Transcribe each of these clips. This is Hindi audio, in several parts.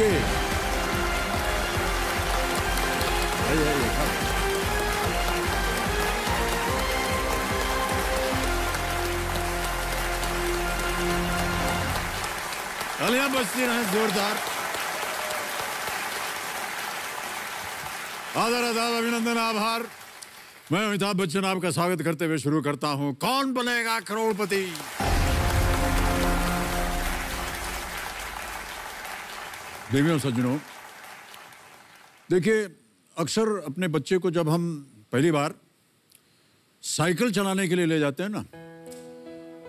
आइए आइए आइए। तालियां बजती रहें जोरदार। आदर आदाब अभिनंदन आभार। मैं अमिताभ बच्चन आपका स्वागत करते हुए शुरू करता हूं कौन बनेगा करोड़पति। देवियों सज्जनों, देखिए अक्सर अपने बच्चे को जब हम पहली बार साइकिल चलाने के लिए ले जाते हैं ना,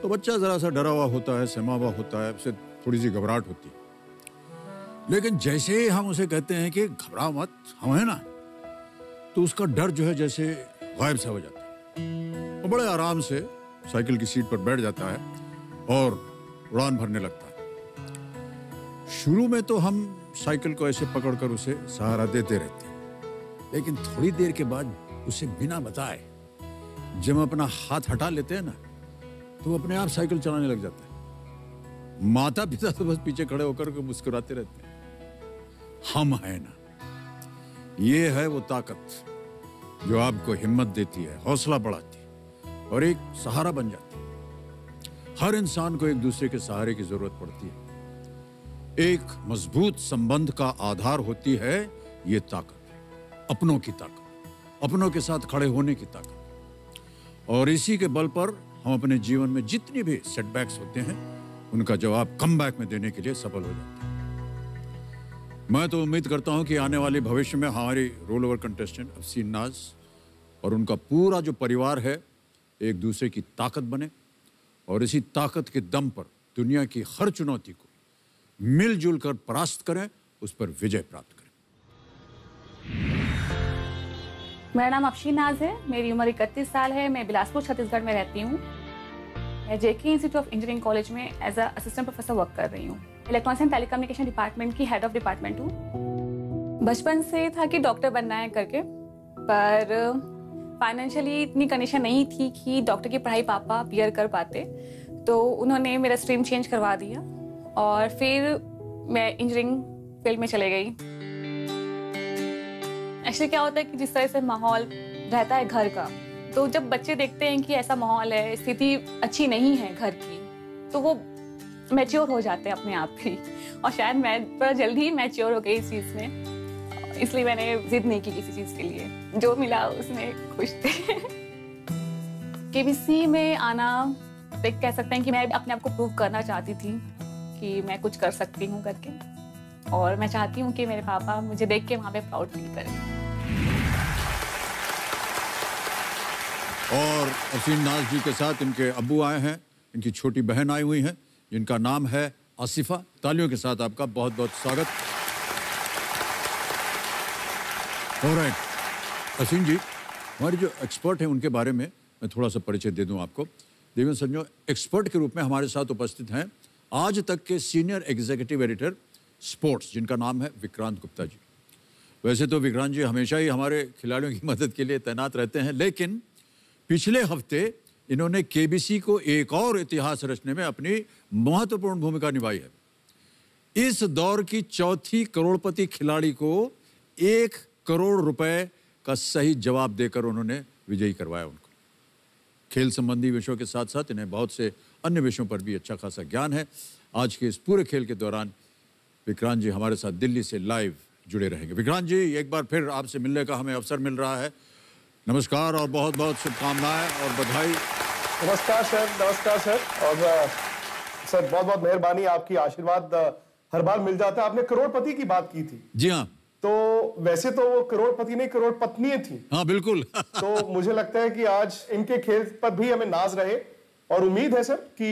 तो बच्चा जरा सा डरा हुआ होता है, सहमा हुआ होता है, उसे थोड़ी सी घबराहट होती है। लेकिन जैसे ही हम उसे कहते हैं कि घबराओ मत, हम हैं ना, तो उसका डर जो है जैसे गायब सा हो जाता है। वो बड़े आराम से साइकिल की सीट पर बैठ जाता है और उड़ान भरने लगता है। शुरू में तो हम साइकिल को ऐसे पकड़कर उसे सहारा देते रहते हैं, लेकिन थोड़ी देर के बाद उसे बिना बताए जब हम अपना हाथ हटा लेते हैं ना, तो वो अपने आप साइकिल चलाने लग जाता है। माता पिता तो बस पीछे खड़े होकर के मुस्कुराते रहते हैं। हम हैं ना, ये है वो ताकत जो आपको हिम्मत देती है, हौसला बढ़ाती है और एक सहारा बन जाती है। हर इंसान को एक दूसरे के सहारे की जरूरत पड़ती है। एक मजबूत संबंध का आधार होती है ये ताकत, अपनों की ताकत, अपनों के साथ खड़े होने की ताकत। और इसी के बल पर हम अपने जीवन में जितनी भी सेटबैक्स होते हैं उनका जवाब कमबैक में देने के लिए सफल हो जाते हैं। मैं तो उम्मीद करता हूं कि आने वाले भविष्य में हमारी रोल ओवर कंटेस्टेंट अफसीन नाज और उनका पूरा जो परिवार है एक दूसरे की ताकत बने और इसी ताकत के दम पर दुनिया की हर चुनौती को मिलजुल कर परास्त करें, उस पर विजय प्राप्त करें। मेरा नाम अफसीन नाज है, मेरी उम्र 31 साल है। मैं बिलासपुर छत्तीसगढ़ में रहती हूँ। मैं JK institute of engineering college में as a assistant professor work कर रही हूँ। इलेक्ट्रॉनिक्स एंड टेलीकम्युनिकेशन डिपार्टमेंट की हेड ऑफ डिपार्टमेंट हूँ। बचपन से था कि डॉक्टर बनना है करके, पर फाइनेंशियली इतनी कंडीशन नहीं थी कि डॉक्टर की पढ़ाई पापा बियर कर पाते, तो उन्होंने मेरा स्ट्रीम चेंज करवा दिया और फिर मैं इंजीनियरिंग फील्ड में चले गई। एक्चुअली क्या होता है कि जिस तरह से माहौल रहता है घर का, तो जब बच्चे देखते हैं कि ऐसा माहौल है, स्थिति अच्छी नहीं है घर की, तो वो मैच्योर हो जाते हैं अपने आप ही। और शायद मैं थोड़ा जल्दी ही मैच्योर हो गई इस चीज़ में, इसलिए मैंने जिद नहीं की किसी चीज़ के लिए, जो मिला उसमें खुश थे। केबीसी में आना एक कह सकते हैं कि मैं अपने आप को प्रूव करना चाहती थी कि मैं कुछ कर सकती हूँ करके, और मैं चाहती हूँ कि मेरे पापा मुझे देख के वहाँ पे प्राउड फील करें। और अफसीन नाज जी के साथ इनके अब्बू आए हैं, इनकी छोटी बहन आई हुई हैं जिनका नाम है आसिफा। तालियों के साथ आपका बहुत बहुत स्वागत। ऑलराइट अफसीन जी, हमारे जो एक्सपर्ट हैं उनके बारे में मैं थोड़ा सा परिचय दे दूं आपको। देवेंद्र संजो, एक्सपर्ट के रूप में हमारे साथ उपस्थित हैं आज तक के सीनियर एग्जीक्यूटिव एडिटर स्पोर्ट्स, जिनका नाम है विक्रांत गुप्ता जी। वैसे तो विक्रांत जी हमेशा ही हमारे खिलाड़ियों की मदद के लिए तैनात रहते हैं, लेकिन पिछले हफ्ते इन्होंने केबीसी को एक और इतिहास रचने में अपनी महत्वपूर्ण भूमिका निभाई है। इस दौर की चौथी करोड़पति खिलाड़ी को 1 करोड़ रुपए का सही जवाब देकर उन्होंने विजयी करवाया। उनको खेल संबंधी विषयों के साथ साथ इन्हें बहुत से अन्य विषयों पर भी अच्छा खासा ज्ञान है। आज के इस पूरे खेल के दौरान विक्रांत जी हमारे साथ दिल्ली से लाइव जुड़े रहेंगे। विक्रांत जी, एक बार फिर आपसे मिलने का हमें अवसर मिल रहा है। नमस्कार और बहुत बहुत शुभकामनाएं और बधाई। नमस्कार सर, नमस्कार सर। और सर बहुत बहुत मेहरबानी, आपकी आशीर्वाद हर बार मिल जाता है। आपने करोड़पति की बात की थी। जी हाँ। तो वैसे तो वो करोड़पति नहीं, करोड़पत्नियां थी। हाँ बिल्कुल। तो मुझे लगता है कि आज इनके खेल पर भी हमें नाज रहे, और उम्मीद है सर कि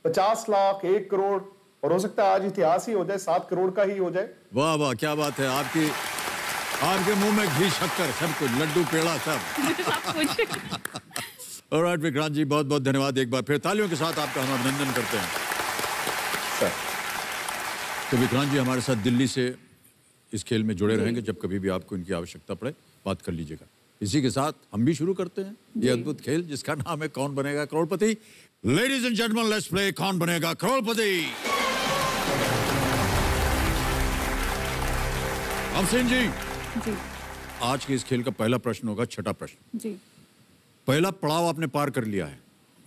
50 लाख, 1 करोड़, और हो सकता है आज इतिहास ही हो जाए, 7 करोड़ का ही हो जाए। वाह वाह, क्या बात है। आपके मुंह में घी शक्कर सब कुछ, लड्डू पेड़ा सब। ऑलराइट विक्रांत जी, बहुत बहुत धन्यवाद। एक बार फिर तालियों के साथ आपका हम अभिनंदन करते हैं सर। तो विक्रांत जी हमारे साथ दिल्ली से इस खेल में जुड़े रहेंगे। जब कभी भी आपको इनकी आवश्यकता पड़े बात कर लीजिएगा। इसी के साथ हम भी शुरू करते हैं ये अद्भुत खेल जिसका नाम है Kaun Banega Crorepati. Ladies and gentleman, let's play Kaun Banega करोड़पति। अफसीन जी, जी आज के इस खेल का पहला प्रश्न होगा छठा प्रश्न। जी पहला पड़ाव आपने पार कर लिया है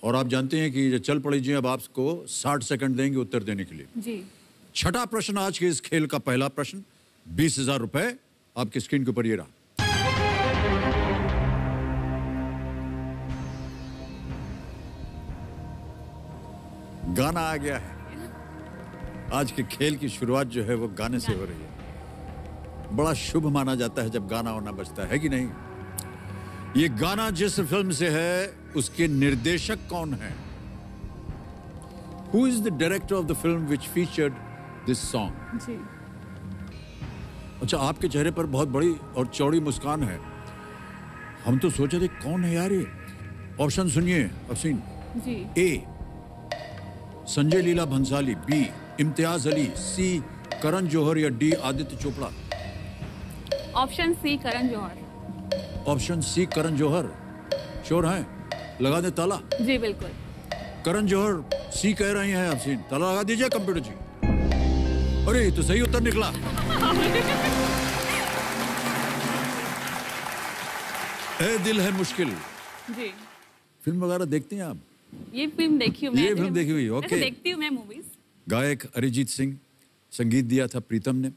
और आप जानते हैं कि ये चल पड़ी जी, अब आपको 60 सेकंड देंगे उत्तर देने के लिए। जी छठा प्रश्न आज के इस खेल का पहला प्रश्न, 20,000 रुपए आपकी स्क्रीन के ऊपर ये रहा। गाना आ गया है। आज के खेल की शुरुआत जो है वो गाने से हो रही है। बड़ा शुभ माना जाता है जब गाना होना बजता है कि नहीं? ये गाना जिस फिल्म से है उसके निर्देशक कौन है? Who is the director of the film which featured this song? जी अच्छा, आपके चेहरे पर बहुत बड़ी और चौड़ी मुस्कान है। हम तो सोचे थे कौन है यार ये। ऑप्शन सुनिए अफसीन। जी A Sanjay Leela Bhansali, B Imtiaz Ali, C Karan Johar या D Aditya Chopra. Option C Karan Johar. Option C Karan Johar, sure हैं? लगा दे ताला। जी बिल्कुल। करण जौहर सी कह रही हैं अफसीन, ताला लगा दीजिए कंप्यूटर जी। अरे ये तो सही उत्तर निकला। ए दिल है मुश्किल। जी फिल्म वगैरह देखते हैं आप? ये फिल्म देखी हूँ मैं। ये फिल्म देखी हुई, ओके। वैसे देखती हूँ मैं मूवीज। गायक अरिजीत सिंह, संगीत दिया था प्रीतम ने,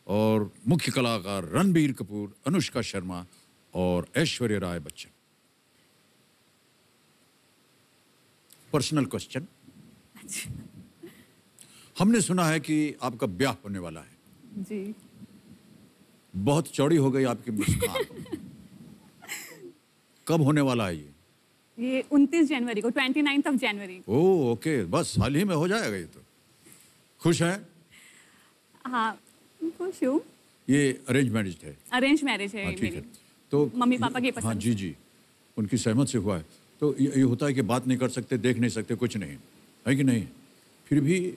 और मुख्य कलाकार रणबीर कपूर, अनुष्का शर्मा और ऐश्वर्या राय बच्चन। Personal question. हमने सुना है कि आपका ब्याह होने वाला है। जी बहुत चौड़ी हो गई आपकी मुस्कान। कब होने वाला है ये 29 जनवरी को, 29th of January. Oh okay, बस हाल ही में हो जाएगा ये तो। खुश हैं? हाँ खुश हूँ। ये अरेंज मैरिज है? अरेंज मैरिज है हाँ ठीक मेरी। है। तो मम्मी पापा की पसंद हाँ जी जी, उनकी सहमत से हुआ है। तो ये होता है कि बात नहीं कर सकते, देख नहीं सकते, कुछ नहीं है कि नहीं? फिर भी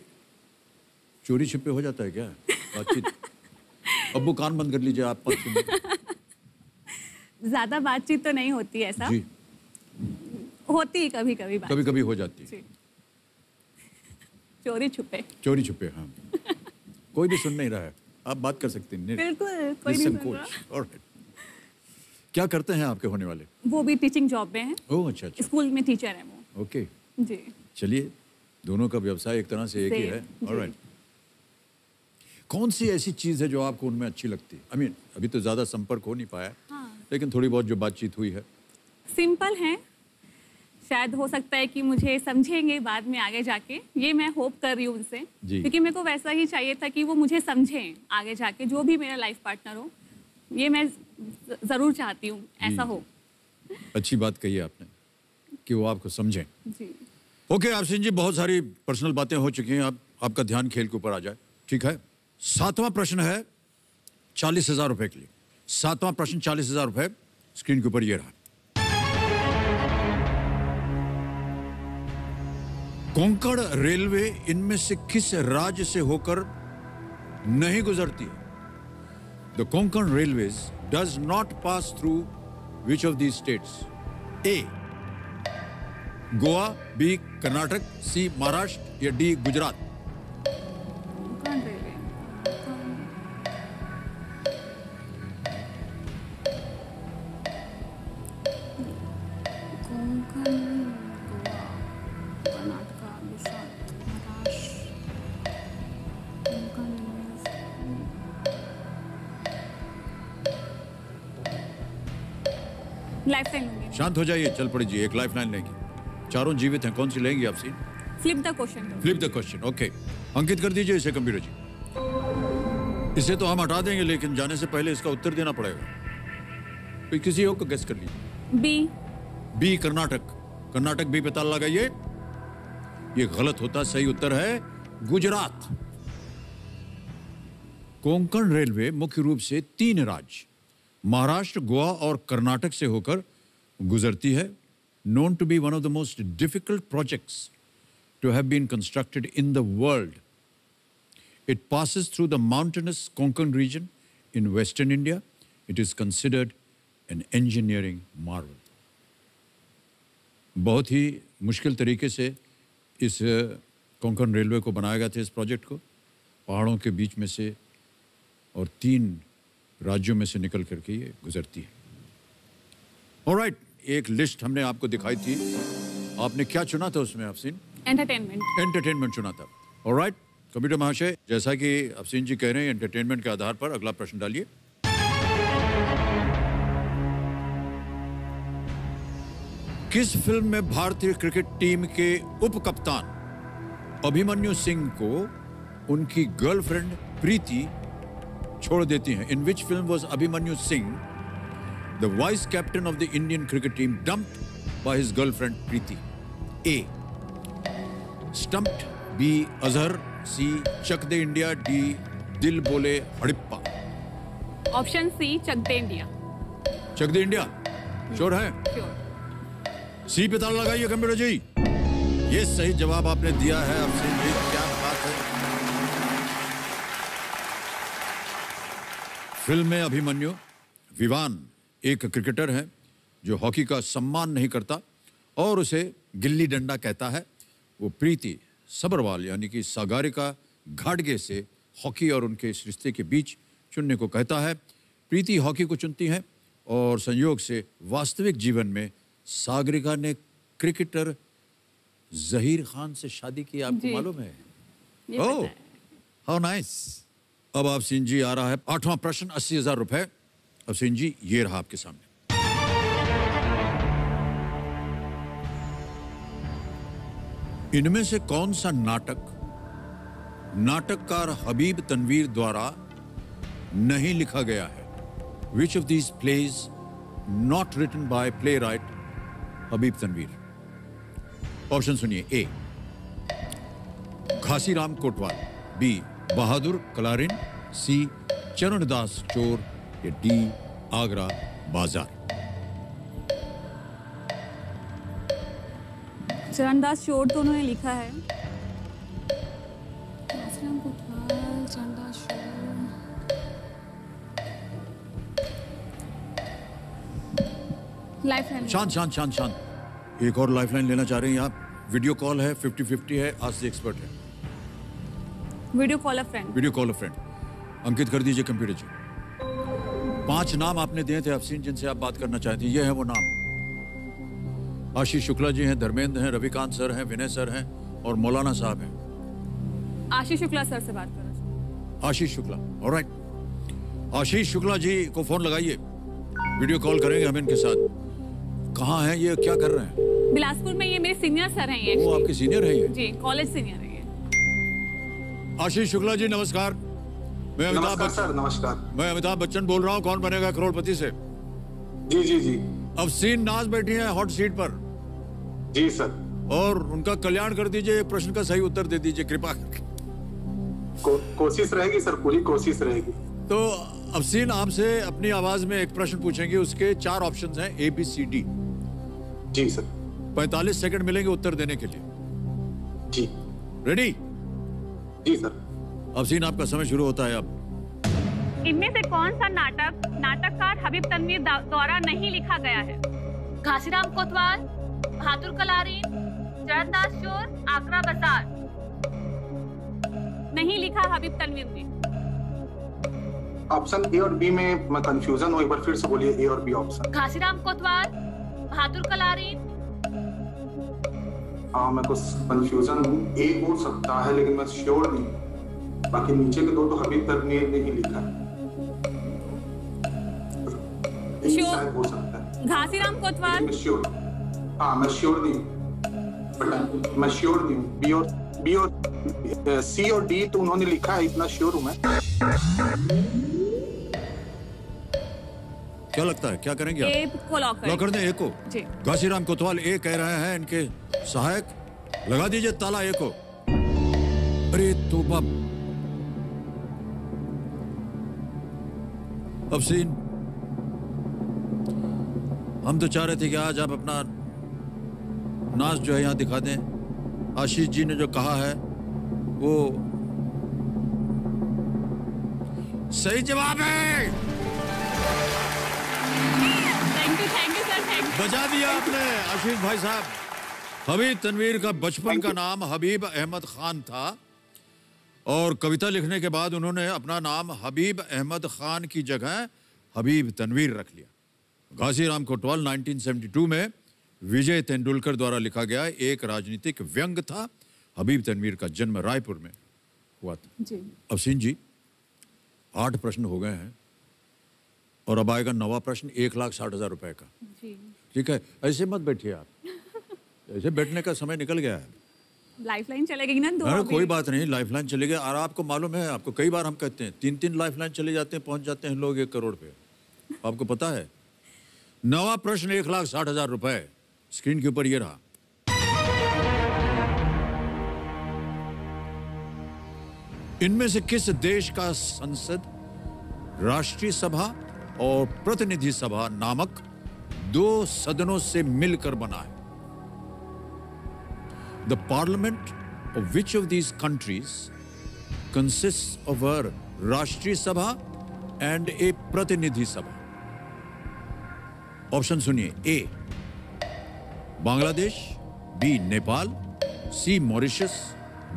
चोरी छिपे हो जाता है क्या बातचीत? अब्बू कान बंद कर लीजिए, आप मत सुनिए। ज्यादा बातचीत तो नहीं होती ऐसा। जी होती कभी कभी बात। कभी कभी हो जाती है। जी। चोरी छुपे। चोरी छुपे, हाँ। कोई भी सुन नहीं रहा है, आप बात कर सकते हैं। बिल्कुल कोई नहीं सुन रहा। निसंकोच। Alright. क्या करते हैं आपके होने वाले? वो भी टीचिंग जॉब में है। ओह अच्छा अच्छा, स्कूल में टीचर है वो। ओके। जी चलिए, दोनों का व्यवसाय एक तरह से एक ही है। जी। ऑलराइट। कौन सी ऐसी चीज है जो आपको उनमें अच्छी लगती है? I mean, अभी तो ज्यादा संपर्क हो नहीं पाया, लेकिन थोड़ी बहुत जो बातचीत हुई है। सिंपल है, शायद हो सकता है कि मुझे समझेंगे बाद में आगे जाके, ये मैं होप कर रही हूँ उनसे। जी। क्योंकि मेरे को वैसा ही चाहिए था कि वो मुझे समझें आगे जाके, जो भी मेरा लाइफ पार्टनर हो, ये मैं जरूर चाहती हूँ ऐसा हो। अच्छी बात कही है आपने कि वो आपको समझें। जी ओके अफसीन जी, बहुत सारी पर्सनल बातें हो चुकी हैं, अब आपका ध्यान खेल के ऊपर आ जाए, ठीक है? 7वां प्रश्न है 40,000 रुपए के लिए। 7वां प्रश्न 40,000 रुपए, स्क्रीन के ऊपर ये रहा। कोंकण रेलवे इनमें से किस राज्य से होकर नहीं गुजरती? The Konkan railways does not pass through which of these states? A Goa, B Karnataka, C Maharashtra या D Gujarat? Konkan railway. Konkan, Goa, Karnataka, Gujarat, Maharashtra. Konkan life line लूंगी। शांत हो जाइए, चल पड़ी जी, एक लाइफ लाइन लेंगी। चारों जीवित हैं, कौन सी लेंगी आप? सीन flip the question. Flip the question, okay. अंकित कर दीजिए इसे कंप्यूटर जी। इसे तो हम हटा देंगे, लेकिन जाने से पहले इसका उत्तर देना पड़ेगा। तो किसी और को गेस कर लीजिए। B. B Karnataka. Karnataka B पे ताला लगाइए। ये गलत होता, सही उत्तर है गुजरात। कोंकण रेलवे मुख्य रूप से 3 राज्य महाराष्ट्र, गोवा और कर्नाटक से होकर गुजरती है। known to be one of the most difficult projects to have been constructed in the world. It passes through the mountainous Konkan region in western India. It is considered an engineering marvel. बहुत ही मुश्किल तरीके से इस कोंकण रेलवे को बनाया गया था, इस प्रोजेक्ट को पहाड़ों के बीच में से, और 3 राज्यों में से निकल करके ये गुजरती है। ऑलराइट, एक लिस्ट हमने आपको दिखाई थी, आपने क्या चुना था उसमें अफसीन? एंटरटेनमेंट चुना था। ऑलराइट, कंप्यूटर महाशय, जैसा कि अफसीन जी कह रहे हैं, एंटरटेनमेंट के आधार पर अगला प्रश्न डालिए। किस फिल्म में भारतीय क्रिकेट टीम के उप कप्तान अभिमन्यु सिंह को उनकी गर्लफ्रेंड प्रीति छोड़ देती हैं? In which film was Abhimanyu Singh the vice captain of the Indian cricket team dumped by his girlfriend Preeti? A stumped, B Azhar, C Chak De India, D Dil Bole Hadippa. Option C Chak De India. Chak De India sure है? श्योर। सी पे ताला लगाइए कंप्यूटर जी। ये सही जवाब आपने दिया है अफसीन जी, क्या बात है। फिल्म में अभिमन्यु विवान एक क्रिकेटर है जो हॉकी का सम्मान नहीं करता और उसे गिल्ली डंडा कहता है। वो प्रीति सबरवाल यानी कि सागरिका घाटगे से हॉकी और उनके इस रिश्ते के बीच चुनने को कहता है। प्रीति हॉकी को चुनती है और संयोग से वास्तविक जीवन में सागरिका ने क्रिकेटर जहीर खान से शादी की, आपको मालूम है? ओह, हाउ नाइस। अब अफसीन जी आ रहा है 8वां प्रश्न, 80,000 रुपए। अफसीन जी, ये रहा आपके सामने। इनमें से कौन सा नाटक नाटककार हबीब तनवीर द्वारा नहीं लिखा गया है? Which of these plays not written by playwright Habib Tanvir? Option सुनिए। A Ghasiram Kotwal, B Bahadur Kalarin, C Charandas Chor, या डी आगरा बाजार। चरणदास चोर तो उन्होंने लिखा है। लाइफलाइन। शांत शांत शांत शांत। एक और लाइफलाइन लेना चाह रहे हैं आप? वीडियो कॉल है, 50-50 है, आज से एक्सपर्ट है। Video call a friend. Video call a friend अंकित कर दीजिए कंप्यूटर जी। 5 नाम आपने दिए थे अफसीन जिनसे आप बात करना चाहती हैं, ये है वो नाम। आशीष शुक्ला जी हैं, धर्मेंद्र हैं, रविकांत सर हैं, विनय सर हैं और मौलाना साहब हैं। आशीष शुक्ला सर से बात करना। आशीष शुक्ला, ऑलराइट। आशीष शुक्ला जी को फोन लगाइए, वीडियो कॉल करेंगे हम इनके साथ। कहाँ हैं ये, क्या कर रहे हैं? बिलासपुर में। ये मेरे सीनियर सर हैं। ये वो आपके सीनियर है ये? जी, कॉलेज सीनियर है ये। आशीष शुक्ला जी नमस्कार। मैं अमिताभ बच्चन। नमस्कार। मैं अमिताभ बच्चन बोल रहा हूँ, कौन बनेगा करोड़पति से। जी जी जी। अफसीन नाज बैठी हैं हॉट सीट पर। जी सर। और उनका कल्याण कर दीजिए, एक प्रश्न का सही उत्तर दे दीजिए कृपा करके। कोशिश रहेगी सर, पूरी कोशिश रहेगी। तो अफसीन आपसे अपनी आवाज में एक प्रश्न पूछेंगे, उसके 4 ऑप्शंस हैं ABCD। जी सर। 45 सेकंड मिलेंगे उत्तर देने के लिए। जी। रेडी? जी सर। अफसीन आपका समय शुरू होता है अब। इनमें से कौन सा नाटक नाटककार हबीब तनवीर द्वारा नहीं लिखा गया है? घासीराम कोतवाल, बहादुर कलारी, चरणदास चोर, आगरा बाजार। नहीं लिखा हबीब तनवीर ने। ऑप्शन ए और बी में मैं कंफ्यूजन हूँ, एक बार फिर से बोलिए ए और बी ऑप्शन। घासीराम कोतवाल, बहादुर कलारी। हाँ, मैं कुछ कंफ्यूजन हूँ, ए हो सकता है लेकिन मैं श्योर नहीं। बाकी नीचे के 2 तो हबीब तनवीर ने ही लिखा है। शायद हो सकता है घासीराम कोतवाल। श्योर, हाँ मैं श्योर नहीं हूँ, मैं श्योर नहीं हूँ। बी और सी और डी तो उन्होंने लिखा है, इतना श्योर हूँ मैं। क्या लगता है, क्या करेंगे आप? ए को लॉक कर दें? ए को? जी। घासीराम कोतवाल ए कह रहे हैं इनके सहायक। लगा दीजिए ताला ए को। अरे तो बाप। अफसीन, हम तो चाह रहे थे कि आज आप अपना नाच जो है यहाँ दिखा दें। आशीष जी ने जो कहा है वो सही जवाब है। Thank you sir, thank you. बजा दिया आपने आशीष भाई साहब। हबीब तनवीर का बचपन का नाम हबीब अहमद खान था और कविता लिखने के बाद उन्होंने अपना नाम हबीब अहमद खान की जगह हबीब तनवीर रख लिया। घासीराम कोतवाल 1972 में विजय तेंदुलकर द्वारा लिखा गया एक राजनीतिक व्यंग था। हबीब तनवीर का जन्म रायपुर में हुआ था। जी। अफसीन जी, 8 प्रश्न हो गए हैं और अब आएगा 9वां प्रश्न 1,60,000 रुपए का। जी। ठीक है, ऐसे मत बैठिए आप, ऐसे बैठने का समय निकल गया है। लाइफलाइन चलेगी ना 2 अरे अभी। कोई बात नहीं, लाइफलाइन चलेगी। और आपको मालूम है, आपको कई बार हम कहते हैं 3-3 लाइफलाइन चले जाते हैं, पहुंच जाते हैं लोग 1 करोड़ पे। आपको पता है। 9वां प्रश्न 1,60,000 रुपए स्क्रीन के ऊपर ये रहा। इनमें से किस देश का संसद राष्ट्रीय सभा और प्रतिनिधि सभा नामक 2 सदनों से मिलकर बना है? The parliament of which of these countries consists of a राष्ट्रीय सभा and a प्रतिनिधि सभा? ऑप्शन सुनिए। ए Bangladesh, B Nepal, C Mauritius,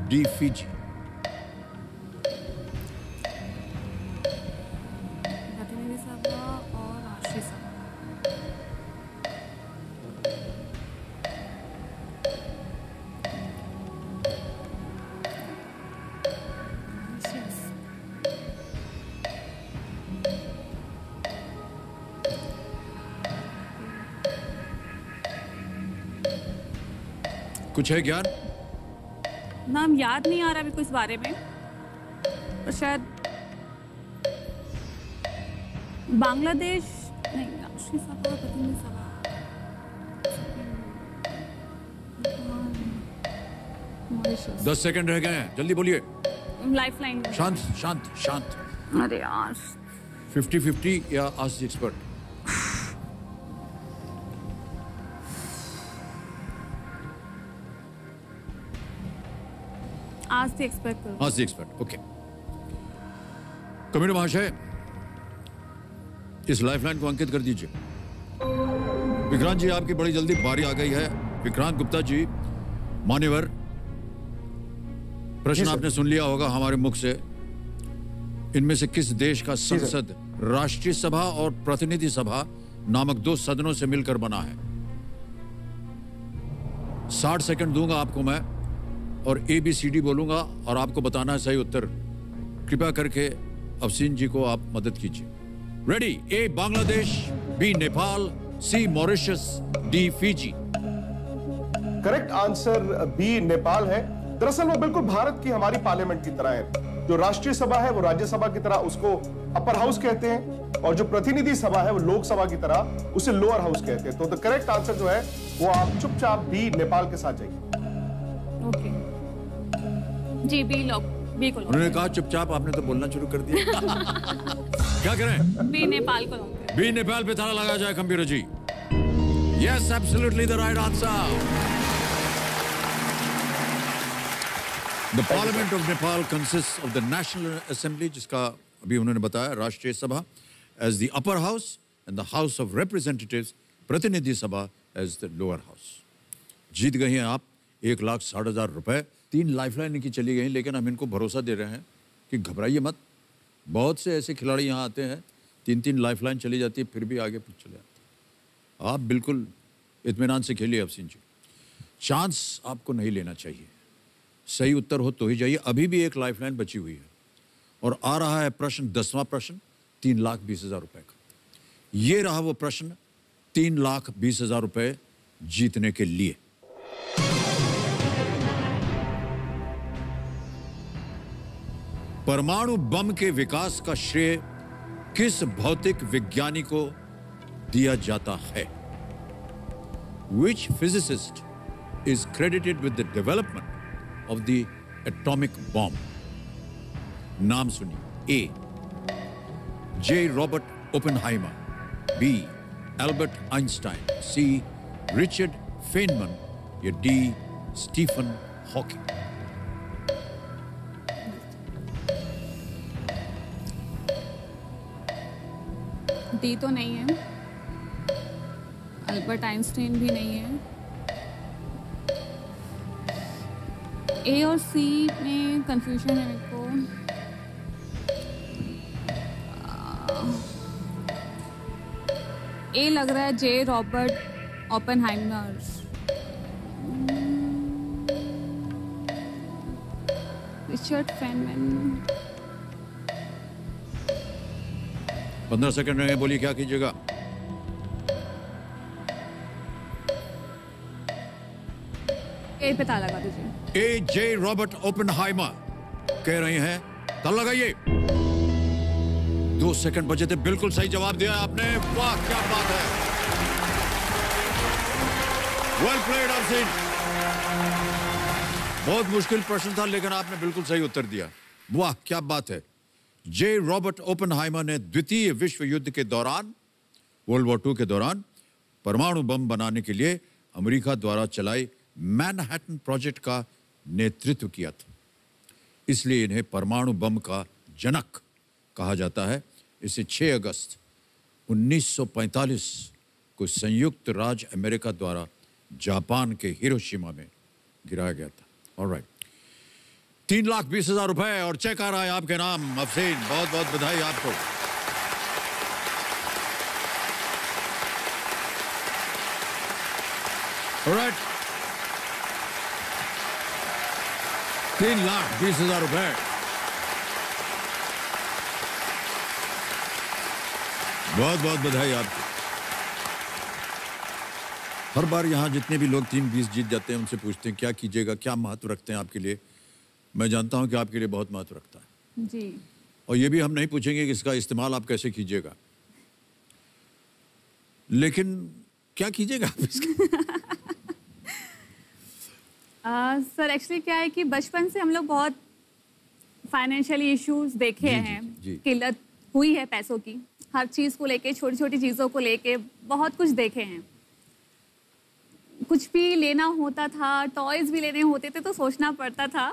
D Fiji. प्रतिनिधि सभा और राष्ट्रीय सभा। कुछ है ज्ञान? नाम याद नहीं आ रहा अभी कुछ बारे में, पर शायद बांग्लादेश नहीं, राष्ट्रीय सभा, प्रतिनिधि सभा, मॉरिशस। 10 सेकंड रह गए हैं, जल्दी बोलिए। लाइफलाइन। शांत शांत शांत। अरे यार, 50-50 या आस्क द एक्सपर्ट? आज से एक्सपेक्ट करो। Ask the expert. Okay, committee महाशय इस लाइफलाइन को अंकित कर दीजिए। विक्रांत जी, आपकी बड़ी जल्दी बारी आ गई है। विक्रांत गुप्ता जी, मान्यवर, प्रश्न आपने सुन लिया होगा हमारे मुख से। इनमें से किस देश का संसद राष्ट्रीय सभा और प्रतिनिधि सभा नामक 2 सदनों से मिलकर बना है? 60 सेकंड दूंगा आपको मैं और ABCD बोलूंगा और आपको बताना है सही उत्तर। कृपया करके अफसीन जी को आप मदद कीजिए। Ready? A Bangladesh, B Nepal, C Mauritius, D Fiji. Correct answer B Nepal है। दरअसल वो बिल्कुल भारत की हमारी पार्लियामेंट की तरह है। जो राष्ट्रीय सभा है वो राज्यसभा की तरह उसको अपर हाउस कहते हैं, और जो प्रतिनिधि सभा है वो लोकसभा की तरह उसे लोअर हाउस कहते हैं। तो द करेक्ट आंसर जो है वो आप चुपचाप बी नेपाल के साथ जाइए। ओके जी, बी लॉक, बी को लॉक। उन्होंने कहा चुपचाप, आपने तो बोलना शुरू कर दिया। क्या करें? बी नेपाल को लॉक। बी नेपाल पे ताला लगा जाए computer ji. Yes, absolutely the right answer. The Parliament of Nepal consists of the National Assembly, जिसका अभी उन्होंने बताया, राष्ट्रीय सभा as the upper house and the House of Representatives, प्रतिनिधि सभा as the lower house। जीत गई हैं आप 1,60,000 रुपए। 3 लाइफलाइन इनकी चली गई, लेकिन हम इनको भरोसा दे रहे हैं कि घबराइए मत। बहुत से ऐसे खिलाड़ी यहाँ आते हैं 3-3 लाइफलाइन चली जाती है, फिर भी आगे चले जाते हैं। आप बिल्कुल इत्मीनान से खेलिए अफसीन जी। चांस आपको नहीं लेना चाहिए। सही उत्तर हो तो ही जाइए। अभी भी 1 लाइफलाइन बची हुई है और आ रहा है प्रश्न, 10वां प्रश्न 3,20,000 रुपए का। ये रहा वो प्रश्न 3,20,000 रुपए जीतने के लिए। परमाणु बम के विकास का श्रेय किस भौतिक विज्ञानी को दिया जाता है? Which physicist is credited with the development of the atomic bomb? नाम सुनिए। A. J. Robert Oppenheimer, B. Albert Einstein, C. Richard Feynman या D. Stephen Hawking। डी तो नहीं है, अल्बर्ट आइंस्टाइन भी नहीं है, ए और सी में कंफ्यूजन है मेरे को। ए लग रहा है, J Robert Oppenheimer. Richard Feynman. 15 second में बोलिए क्या कीजिएगा। ए पे ताला लगा दीजिए। ए जे रॉबर्ट ओपेनहाइमर कह रहे हैं, ताला लगाइए। 2 सेकंड बचे थे, बिल्कुल सही जवाब दिया आपने। वाह क्या बात है, वेल प्लेड अफसीन। बहुत मुश्किल प्रश्न था लेकिन आपने बिल्कुल सही उत्तर दिया। वाह क्या बात है। जे रॉबर्ट ओपेनहाइमर ने द्वितीय विश्व युद्ध के दौरान, वर्ल्ड वॉर 2 के दौरान परमाणु बम बनाने के लिए अमेरिका द्वारा चलाई मैनहट्टन प्रोजेक्ट का नेतृत्व किया था, इसलिए इन्हें परमाणु बम का जनक कहा जाता है। इसे 6 अगस्त 1945 को संयुक्त राज्य अमेरिका द्वारा जापान के हिरोशिमा में गिराया गया था। ऑलराइट, 3,20,000 रुपए और चेक आ रहा है आपके नाम। अफसीन, बहुत बहुत बधाई आपको। ऑलराइट, 3,20,000 रुपए। बहुत बहुत बधाई आपको। हर बार यहाँ जितने भी लोग 3-20 जीत जाते हैं उनसे पूछते हैं क्या कीजिएगा, क्या महत्व रखते हैं आपके लिए। मैं जानता हूँ कि आपके लिए बहुत महत्व रखता है जी। और ये भी हम नहीं पूछेंगे कि इसका इस्तेमाल आप कैसे कीजिएगा, लेकिन क्या कीजिएगा आप इसका। सर एक्चुअली क्या है कि बचपन से हम लोग बहुत फाइनेंशियली इश्यूज देखे हैं, किल्लत हुई है पैसों की, हर चीज़ को लेके, छोटी छोटी चीज़ों को लेके बहुत कुछ देखे हैं। कुछ भी लेना होता था, टॉयज भी लेने होते थे तो सोचना पड़ता था।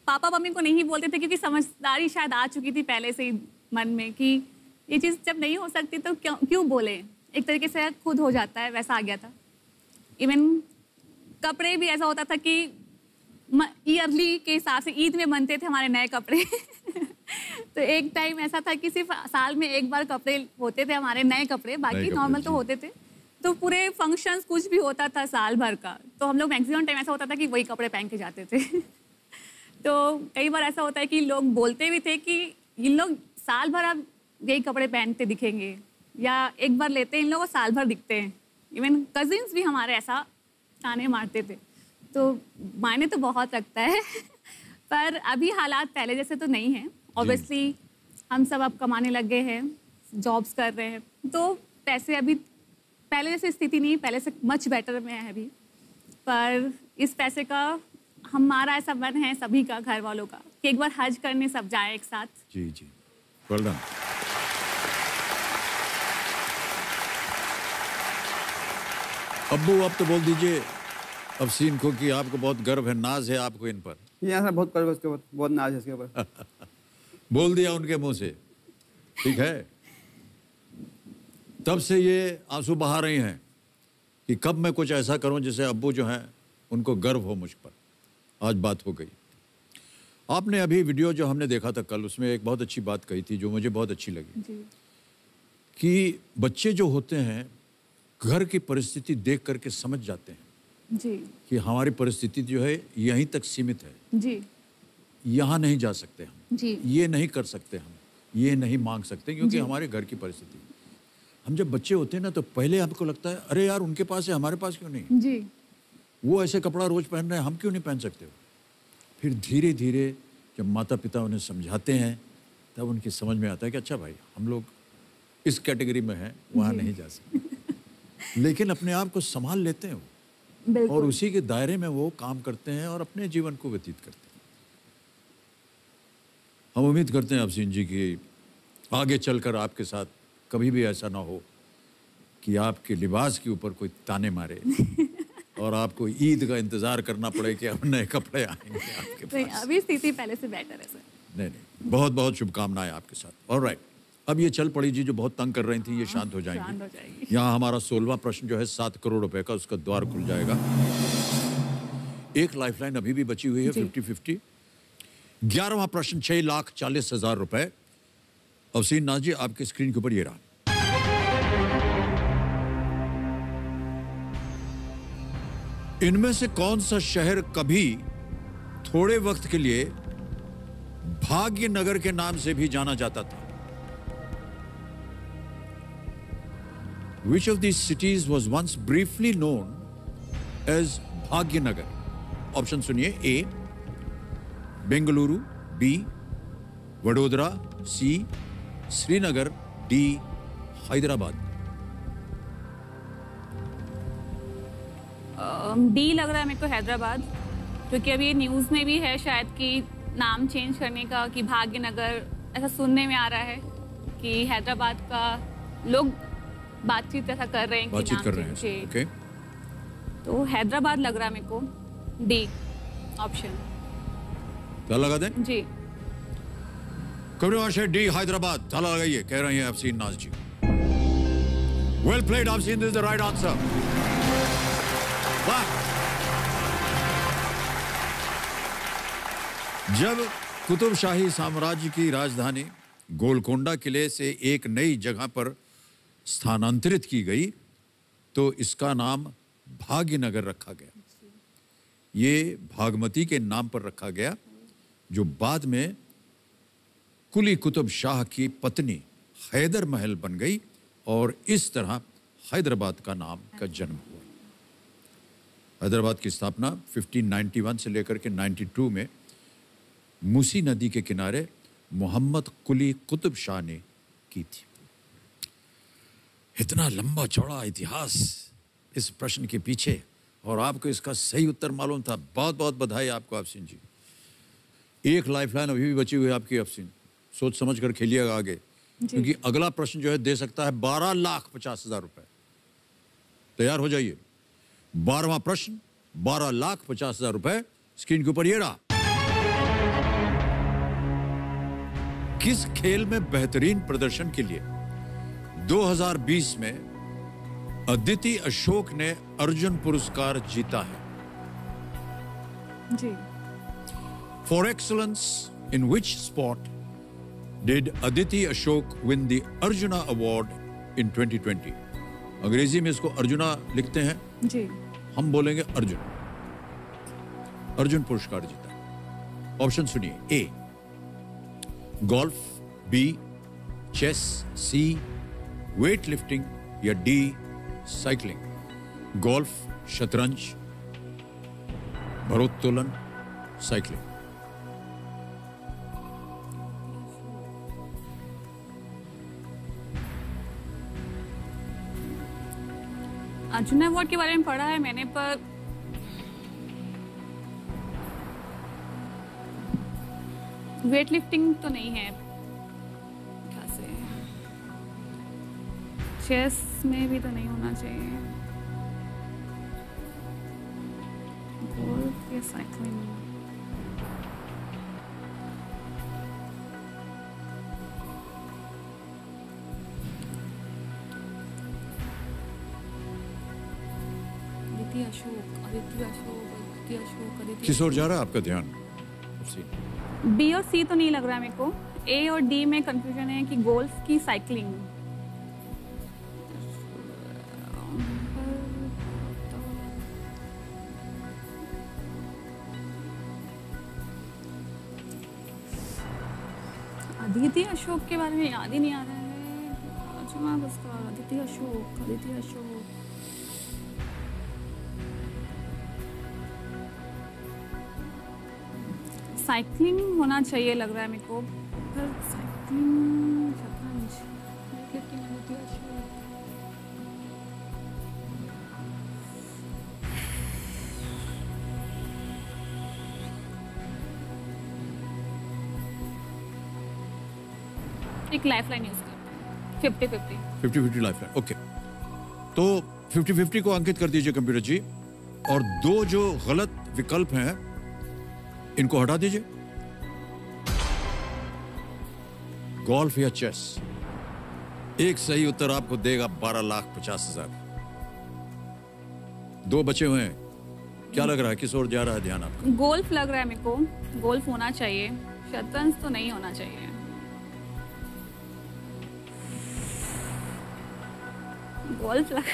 पापा मम्मी को नहीं बोलते थे क्योंकि समझदारी शायद आ चुकी थी पहले से ही मन में कि ये चीज़ जब नहीं हो सकती तो क्यों बोले, एक तरीके से खुद हो जाता है, वैसा आ गया था। इवन कपड़े भी ऐसा होता था कि ईयरली के हिसाब से ईद में बनते थे हमारे नए कपड़े। तो एक टाइम ऐसा था कि सिर्फ साल में एक बार कपड़े होते थे हमारे, नए कपड़े, बाकी नॉर्मल तो होते थे। तो पूरे फंक्शंस कुछ भी होता था साल भर का तो हम लोग मैक्सिमम टाइम ऐसा होता था कि वही कपड़े पहन के जाते थे। तो कई बार ऐसा होता है कि लोग बोलते भी थे कि इन लोग साल भर अब यही कपड़े पहनते दिखेंगे, या एक बार लेते हैं इन लोग साल भर दिखते हैं। इवन कजिन्स भी हमारे ऐसा ताने मारते थे, तो मायने तो बहुत रखता है। पर अभी हालात पहले जैसे तो नहीं है। ऑब्वियसली हम सब अब कमाने लग गए हैं, जॉब्स कर रहे हैं, तो पैसे अभी पहले जैसे स्थिति नहीं, पहले से मच बेटर में है अभी। पर इस पैसे का हमारा ऐसा मन है सभी का, घर वालों का, कि एक बार हज करने सब जाए एक साथ। जी जी, वेल डन। अब्बू आप तो बोल दीजिए अफसीन को कि आपको बहुत गर्व है, नाज है आपको इन पर। यहाँ से बहुत गर्व है उसके ऊपर, बहुत नाज है इसके ऊपर। बोल दिया उनके मुंह से, ठीक है। तब से ये आंसू बहा रही हैं कि कब मैं कुछ ऐसा करूं जिससे अब्बू जो हैं उनको गर्व हो मुझ पर। आज बात हो गई। आपने अभी वीडियो जो हमने देखा था कल, उसमें एक बहुत अच्छी बात कही थी जो मुझे बहुत अच्छी लगी जी। कि बच्चे जो होते हैं घर की परिस्थिति देख करके समझ जाते हैं जी कि हमारी परिस्थिति जो है यहीं तक सीमित है, जी यहाँ नहीं जा सकते हम, जी ये नहीं कर सकते हम, ये नहीं मांग सकते क्योंकि हमारे घर की परिस्थिति। हम जब बच्चे होते हैं ना तो पहले हमको लगता है अरे यार उनके पास है, हमारे पास क्यों नहीं। जी वो ऐसे कपड़ा रोज पहन रहे हैं, हम क्यों नहीं पहन सकते। फिर धीरे धीरे जब माता पिता उन्हें समझाते हैं तब उनकी समझ में आता है कि अच्छा भाई हम लोग इस कैटेगरी में हैं, वहाँ नहीं जा सकते। लेकिन अपने आप को संभाल लेते हैं वो, बिल्कुल। और उसी के दायरे में वो काम करते हैं और अपने जीवन को व्यतीत करते हैं। हम उम्मीद करते हैं अफसीन जी की आगे चलकर आपके साथ कभी भी ऐसा ना हो कि आपके लिबास के ऊपर कोई ताने मारे और आपको ईद का इंतजार करना पड़े कि अब नए कपड़े आएंगे आपके नहीं, पास। अभी स्थिति पहले से बेटर है सर। नहीं नहीं, बहुत बहुत शुभकामनाएं आपके साथ। ऑलराइट, अब ये चल पड़ी जी जो बहुत तंग कर रही थी, ये शांत हो शांत हो जाएंगी। जाएगी। यहाँ हमारा 16वां प्रश्न जो है 7 करोड़ रुपए का, उसका द्वार खुल जाएगा। एक लाइफलाइन अभी भी बची हुई है, 50-50। 11वां प्रश्न, 6,40,000 रुपए। अफसीन नाज जी, आपके स्क्रीन के ऊपर ये रहा। इनमें से कौन सा शहर कभी थोड़े वक्त के लिए भाग्यनगर के नाम से भी जाना जाता था? Which of these cities was once briefly known as Bhagyanagar? Option सुनिए। ए बेंगलुरु, बी वडोदरा, सी श्रीनगर, डी हैदराबाद। डी लग रहा है मेरे को, हैदराबाद, क्योंकि अभी न्यूज़ में भी है शायद कि नाम चेंज करने का, कि भाग्यनगर, ऐसा सुनने में आ रहा है कि हैदराबाद का लोग बातचीत ऐसा कर रहे हैं कि बातचीत नाम कर रहे हैं। चेंज। ओके, तो हैदराबाद लग रहा है मेरे को, डी ऑप्शन। क्या लगा दें? जी। कब्र डी हैदराबाद, ताला लगाइए, कह रहे हैं Afseen Naaz ji. Well played Afseen, this is the right answer. वाह! जब कुतुब शाही साम्राज्य की राजधानी गोलकोंडा किले से एक नई जगह पर स्थानांतरित की गई तो इसका नाम भाग्यनगर रखा गया। ये भागमती के नाम पर रखा गया, जो बाद में कुली कुतुब शाह की पत्नी हैदर महल बन गई और इस तरह हैदराबाद का नाम का जन्म हुआ। हैदराबाद की स्थापना 1591 से लेकर के 92 में मूसी नदी के किनारे मोहम्मद कुली कुतुब शाह ने की थी। इतना लंबा चौड़ा इतिहास इस प्रश्न के पीछे, और आपको इसका सही उत्तर मालूम था। बहुत बहुत बधाई आपको अफसीन जी। एक लाइफलाइन अभी भी बची हुई है आपकी अफसीन, सोच समझ कर खेलिएगा आगे, क्योंकि अगला प्रश्न जो है दे सकता है 12,50,000 रुपए। तैयार हो जाइए। 12वां प्रश्न, 12,50,000 रुपए स्क्रीन के ऊपर ये रहा। किस खेल में बेहतरीन प्रदर्शन के लिए 2020 में अदिति अशोक ने अर्जुन पुरस्कार जीता है? जी। For excellence in which sport did Aditi Ashok win the Arjuna award in 2020? अंग्रेजी में इसको अर्जुना लिखते हैं, जी। हम बोलेंगे अर्जुन। अर्जुन पुरस्कार जीता। ऑप्शन सुनिए। A golf, B chess, C weightlifting या डी साइकिलिंग। गोल्फ, शतरंज, भारोत्तोलन, साइकिलिंग। अर्जुन अवार्ड के बारे में पढ़ा है मैंने, पर वेट लिफ्टिंग तो नहीं है क्या से, चेस में भी तो नहीं होना चाहिए, गोल्फ या साइकिलिंग। आदित्य अशोक, आदित्य अशोक, आदित्य अशोक, आदित्य। किस ओर जा रहा है आपका ध्यान? बी और सी तो नहीं लग रहा है मेरे को। ए और डी में कंफ्यूजन है कि गोल्फ की साइकिलिंग। आदित्य अशोक के बारे में याद ही नहीं आ रहा है। अच्छा, उसका आदित्य अशोक, आदित्य अशोक। साइकिलिंग होना चाहिए लग रहा है मेरे को, पर साइकिलिंग, शतरंज, लिफ्टिंग, आदित्य अशोक। एक लाइफलाइन यूज करते हैं, 50-50। 50-50 लाइफलाइन, ओके। तो 50-50 को अंकित कर दीजिए कंप्यूटर जी, और दो जो गलत विकल्प हैं इनको हटा दीजिए। गोल्फ या चेस। एक सही उत्तर आपको देगा 12,50,000। दो बचे हुए हैं, क्या लग रहा है, किस ओर जा रहा है ध्यान आपका? गोल्फ लग रहा है मेरे को, गोल्फ होना चाहिए, शतरंज तो नहीं होना चाहिए। गोल्फ लग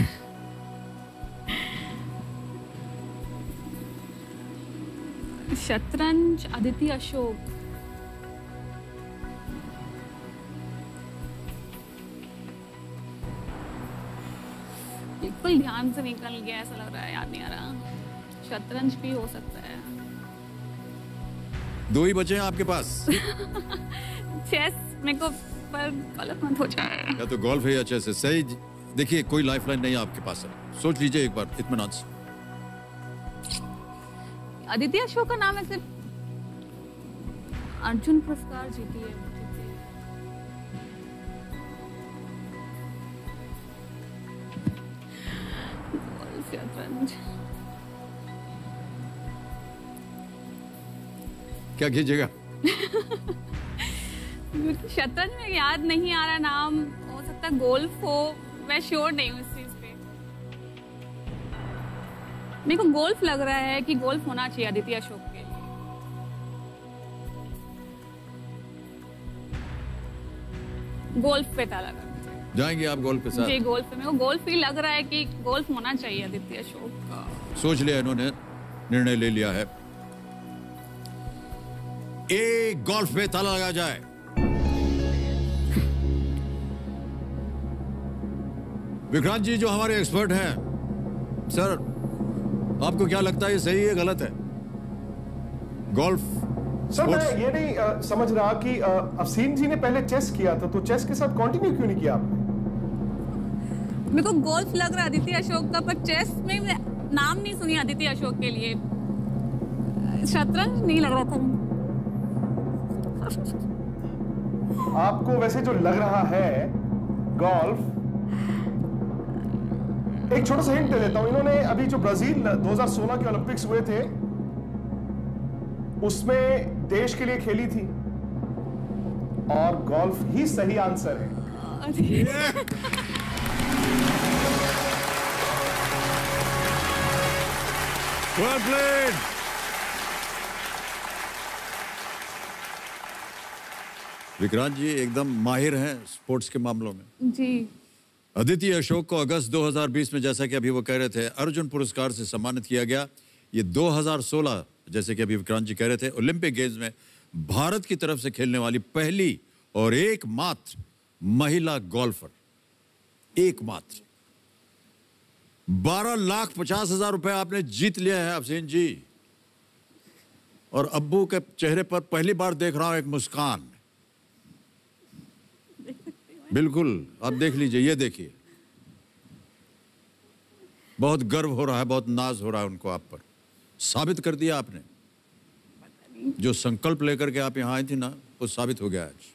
शतरंज आदित्य अशोक। बिल्कुल ध्यान से निकल गया, ऐसा लग रहा है, याद नहीं आ रहा। शतरंज भी हो सकता है। 2 ही बचे हैं आपके पास। चेस मेरे को, पर गलत मत हो जाए। या तो गोल्फ है या चेस है। सही। देखिए कोई लाइफलाइन नहीं आपके पास है, सोच लीजिए एक बार इत्मीनान से। आदित्य अशोक का नाम ऐसे अर्जुन पुरस्कार जीती है। गोल्फ, शतरंज, क्या कीजिएगा? शतरंज में याद नहीं आ रहा नाम, हो सकता है गोल्फ हो, मैं श्योर नहीं हूँ इस चीज पे। मेरे को गोल्फ लग रहा है कि गोल्फ होना चाहिए आदित्य अशोक के लिए। गोल्फ पे ताला करना चाहिए। जाएंगे आप गोल्फ के साथ? जी गोल्फ पे, मेरे को गोल्फ ही लग रहा है कि गोल्फ होना चाहिए आदित्य अशोक का। सोच लिया इन्होंने, निर्णय ले लिया है। गोल्फ पे ताला लगा जाए। विक्रांत जी जो हमारे एक्सपर्ट हैं, सर आपको क्या लगता है, ये सही है गलत है? गोल्फ सर मैं ये नहीं समझ रहा कि अफसीन जी ने पहले चेस किया था, तो चेस के साथ कंटिन्यू क्यों नहीं किया आपने? मेरे को गोल्फ लग रहा है आदित्य अशोक का, पर चेस में नाम नहीं सुनी आदित्य अशोक के लिए। शतरंज नहीं लग रहा था। आपको वैसे जो लग रहा है गोल्फ, एक छोटा सा हिंट दे देता हूं। इन्होंने अभी जो ब्राजील 2016 के ओलंपिक्स हुए थे उसमें देश के लिए खेली थी, और गोल्फ ही सही आंसर है। Well played. विक्रांत जी एकदम माहिर हैं स्पोर्ट्स के मामलों में। जी आदित्य अशोक को अगस्त 2020 में, जैसा कि अभी वो कह रहे थे, अर्जुन पुरस्कार से सम्मानित किया गया। ये 2016, जैसे कि अभी विक्रांत जी कह रहे थे, ओलंपिक गेम्स में भारत की तरफ से खेलने वाली पहली और एकमात्र महिला गोल्फर, एकमात्र। 12,50,000 रुपए आपने जीत लिया है अफसीन जी। और अब्बू के चेहरे पर पहली बार देख रहा हूं एक मुस्कान। बिल्कुल, आप देख लीजिए, ये देखिए, बहुत गर्व हो रहा है, बहुत नाज हो रहा है उनको आप पर। साबित कर दिया आपने, जो संकल्प लेकर के आप यहां आई थी ना, वो साबित हो गया आज।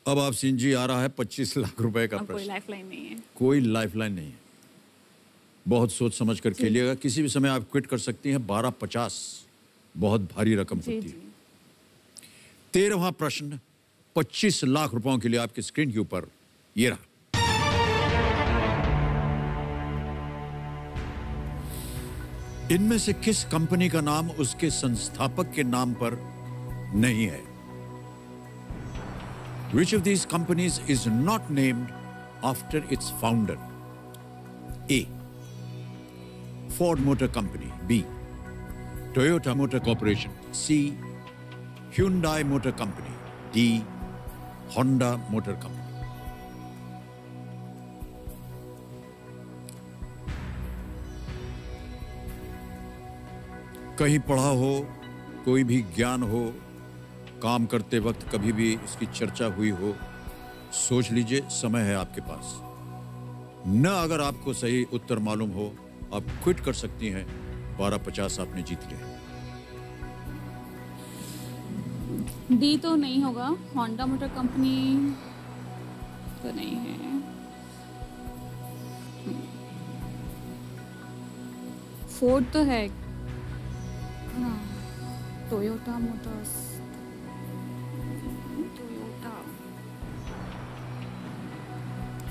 अब आप सिंह जी आ रहा है 25 लाख रुपए का अब कोई प्रश्न। लाइफलाइन नहीं है। कोई लाइफलाइन नहीं है, बहुत सोच समझ कर खेलिएगा। किसी भी समय आप क्विट कर सकती हैं। 12,50 बहुत भारी रकम जी होती जी। है। 13वां प्रश्न 25 लाख रुपयों के लिए आपकी स्क्रीन के ऊपर ये रहा। इनमें से किस कंपनी का नाम उसके संस्थापक के नाम पर नहीं है? Which of these companies is not named after its founder? A. Ford Motor Company. B. Toyota Motor Corporation. C. Hyundai Motor Company. D. Honda Motor Company. कहीं पढ़ा हो, कोई भी ज्ञान हो, काम करते वक्त कभी भी इसकी चर्चा हुई हो, सोच लीजिए, समय है आपके पास। न अगर आपको सही उत्तर मालूम हो, आप क्विट कर सकती हैं। 12,50 आपने जीत लिया। डी तो नहीं होगा, होंडा मोटर कंपनी तो नहीं है। फोर्ड तो है, हाँ, Toyota Motors, Toyota,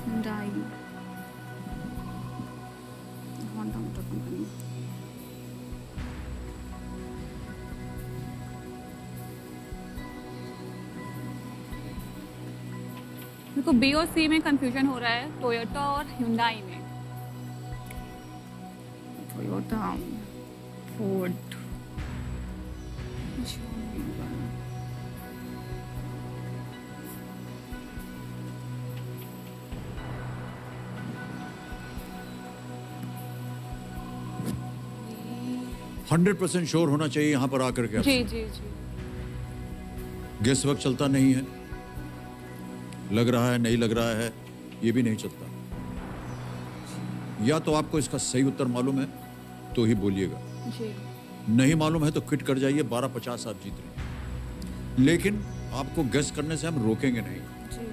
Hyundai, Honda motor company. मेरे को बी और सी में कंफ्यूजन हो रहा है, टोयोटा और Hyundai में। टोयोटा, फोर्ड, हंड्रेड 100% श्योर होना चाहिए यहाँ पर आकर के। जी जी जी। गैस वक्त चलता नहीं है, लग रहा है नहीं लग रहा है, ये भी नहीं चलता। या तो आपको इसका सही उत्तर मालूम है तो ही बोलिएगा, जी। नहीं मालूम है तो क्विट कर जाइए। 1250 आप जीत रहे हैं, लेकिन आपको गैस करने से हम रोकेंगे नहीं, जी।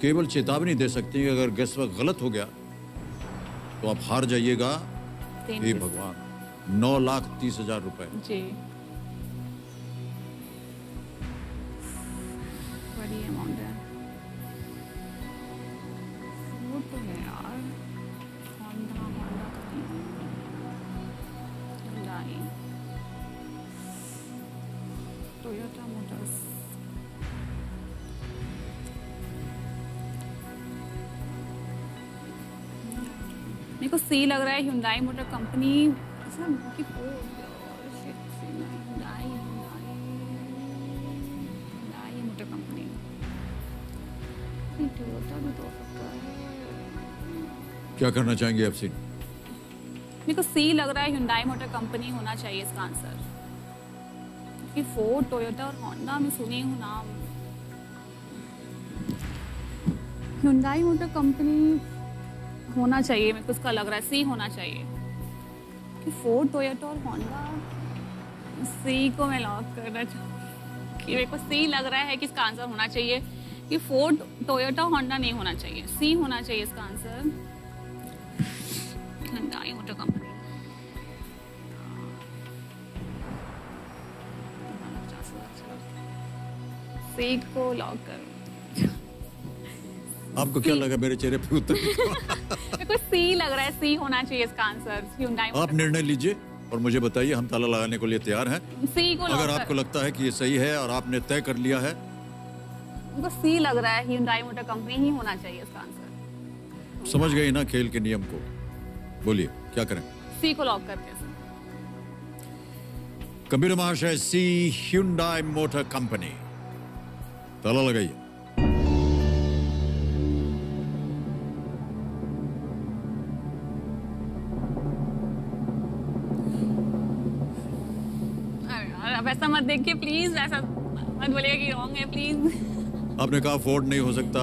केवल चेतावनी दे सकते हैं। अगर गैस वक्त गलत हो गया तो आप हार जाइएगा। हे भगवान, 9,30,000 रुपए। जी, बड़ी अमाउंट है। वो तो है यार, होंडा Hyundai, टोयोटा मोटर्स। मेरे को सी लग रहा है, Hyundai motor company. Hyundai motor company. Toyota भी तो हो सकता है। क्या करना चाहेंगे आप सीन? मेरे को सी लग रहा है, Hyundai मोटर कंपनी होना चाहिए इसका आंसर। कि फोर्ड, टोयोटा और होंडा में सुनी हूँ नाम। Hyundai मोटर कंपनी होना चाहिए, मेरे को उसका लग रहा है सी होना चाहिए। कि फोर्ड, टोयोटा और होंडा, सी को मैं लॉक करना चाहूँगी। कि मेरे को सी लग रहा है कि इसका आंसर होना चाहिए कि फोर्ड, टोयोटा, होंडा नहीं होना चाहिए, सी होना चाहिए इसका answer. Hyundai motor company. C को लॉक करो। आपको क्या लगा मेरे चेहरे पे उत्तर? मेरे को सी लग रहा है, सी होना चाहिए इसका आंसर। Hyundai आप निर्णय लीजिए और मुझे बताइए, हम ताला लगाने के लिए तैयार हैं। सी को अगर आपको लगता है कि ये सही है और आपने तय कर लिया है, मेरे को सी लग रहा है, Hyundai मोटर कंपनी ही होना चाहिए इसका आंसर। समझ गई ना खेल के नियम को? बोलिए क्या करें? सी को लॉक करते हैं। कबीर महाशय, सी Hyundai मोटर कंपनी, ताला लगाइए। अब ऐसा मत देखिए प्लीज, ऐसा मत बोलिएगा कि रॉन्ग है प्लीज। आपने कहा फोर्ड नहीं हो सकता,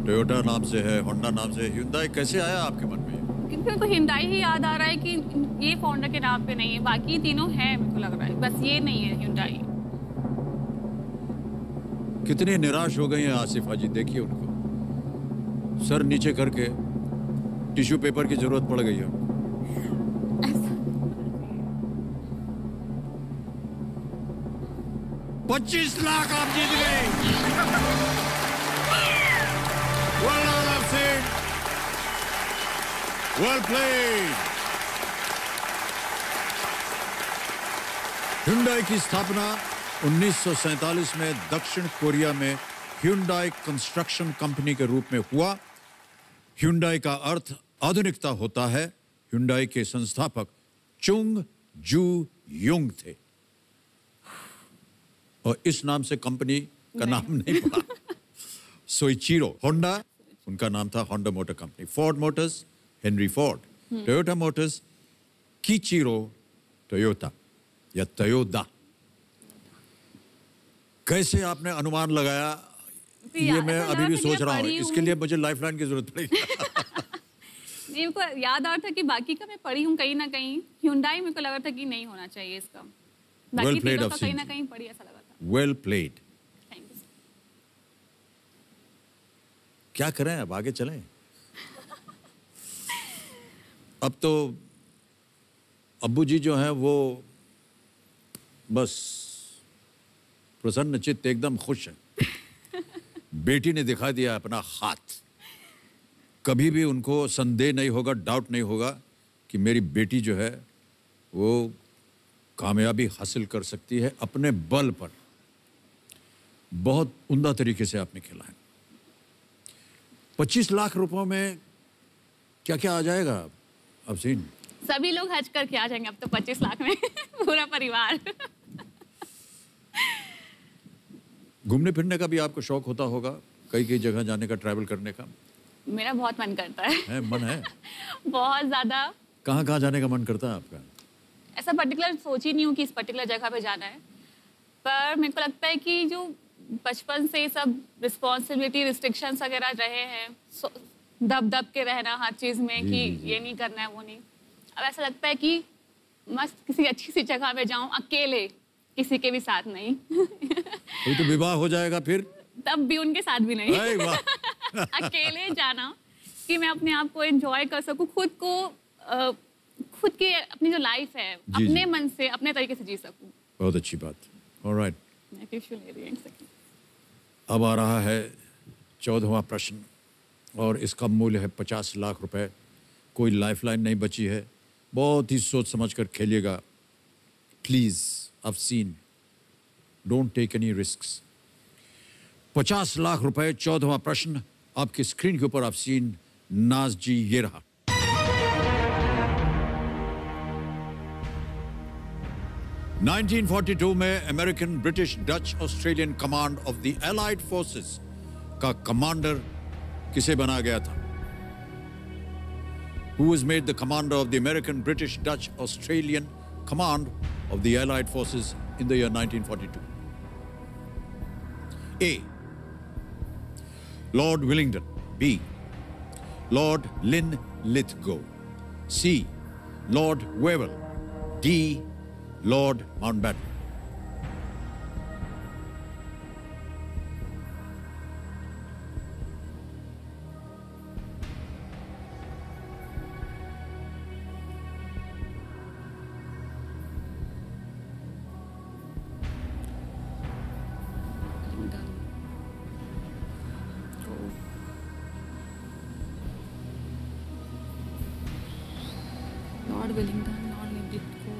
टोयोटा नाम से है, होंडा नाम से, Hyundai कैसे आया आपके मन में? क्योंकि तो Hyundai ही याद आ रहा है कि ये होंडा के नाम पे नहीं है, बाकी तीनों है मेरे को लग रहा है, बस ये नहीं है Hyundai। कितने निराश हो गए हैं आसिफा जी, देखिए उनको सर नीचे करके टिश्यू पेपर की जरूरत पड़ गई है। 25 लाख आप जीत गए। Well done, Afseen. Well played. Hyundai की स्थापना 1947 में दक्षिण कोरिया में Hyundai कंस्ट्रक्शन कंपनी के रूप में हुआ। Hyundai का अर्थ आधुनिकता होता है। Hyundai के संस्थापक चुंग जू युंग थे और इस नाम से कंपनी का नाम नहीं पड़ा। सोइचिरो होंडा उनका नाम था, Honda motor company. Ford Motors Henry Ford, Toyota Motors किचिरो टोयोटा या टोयोदा। कैसे आपने अनुमान लगाया, ये मैं अभी भी सोच रहा हूँ। इसके लिए मुझे लाइफलाइन की जरूरत पड़ेगी। नहीं, मेरे को याद आ रहा था कि बाकी का मैं पढ़ी हूँ कहीं ना कहीं। Hyundai मेरे को लगा था कि नहीं होना चाहिए इसका, बाकी तीनों का कहीं ना कहीं पढ़ी ऐसा लगा था। Well played. Thank you. क्या करें, अब आगे चलें? अब तो अब्बू जी जो हैं वो बस प्रसन्न चित्त, एकदम खुश हैं। बेटी ने दिखा दिया अपना हाथ। कभी भी उनको संदेह नहीं होगा, डाउट नहीं होगा कि मेरी बेटी जो है वो कामयाबी हासिल कर सकती है अपने बल पर। बहुत उम्दा तरीके से आपने खेला है। 25 लाख रुपयों में क्या क्या आ जाएगा अफसीन? सभी लोग हज करके आ जाएंगे अब तो 25 लाख में पूरा परिवार। घूमने फिरने का भी आपको शौक होता होगा, कई कई जगह जाने का, ट्रैवल करने का? मेरा बहुत मन करता है। मन है? बहुत ज्यादा। कहाँ कहाँ जाने का मन करता है आपका? ऐसा पर्टिकुलर सोच ही नहीं हूँ कि इस पर्टिकुलर जगह पे जाना है, पर मेरे को लगता है कि जो बचपन से सब रिस्पॉन्सिबिलिटी रिस्ट्रिक्शंस वगैरह रहे हैं, दब दब के रहना हर चीज में कि ये नहीं करना है वो नहीं, अब ऐसा लगता है कि मस्त किसी अच्छी सी जगह पे जाऊं अकेले, किसी के भी साथ नहीं। कोई तो विवाह हो जाएगा फिर? तब भी उनके साथ भी नहीं। अकेले जाना कि मैं अपने आप को एंजॉय कर सकूं, खुद को खुद की अपनी जो लाइफ है अपने मन से अपने तरीके से जी सकूं। बहुत अच्छी बात। ऑलराइट, अब आ रहा है 14वां प्रश्न और इसका मूल्य है 50 लाख रुपए। कोई लाइफलाइन नहीं बची है, बहुत ही सोच समझ कर खेलिएगा please. Afseen, don't take any risks. 50 lakh रुपए, 14वां प्रश्न आपकी स्क्रीन के ऊपर। अफसीन, नाज जी, ये रहा। – 1942 में American, British, Dutch, Australian command of the allied forces का कमांडर किसे बना गया था? Who was made the commander of the American, British, Dutch, Australian command of the Allied forces in the year 1942? A. Lord Willingdon. B. Lord Linlithgow. C. Lord Wavell. D. Lord Mountbatten. Lord Willingdon, Lord Linlithgow,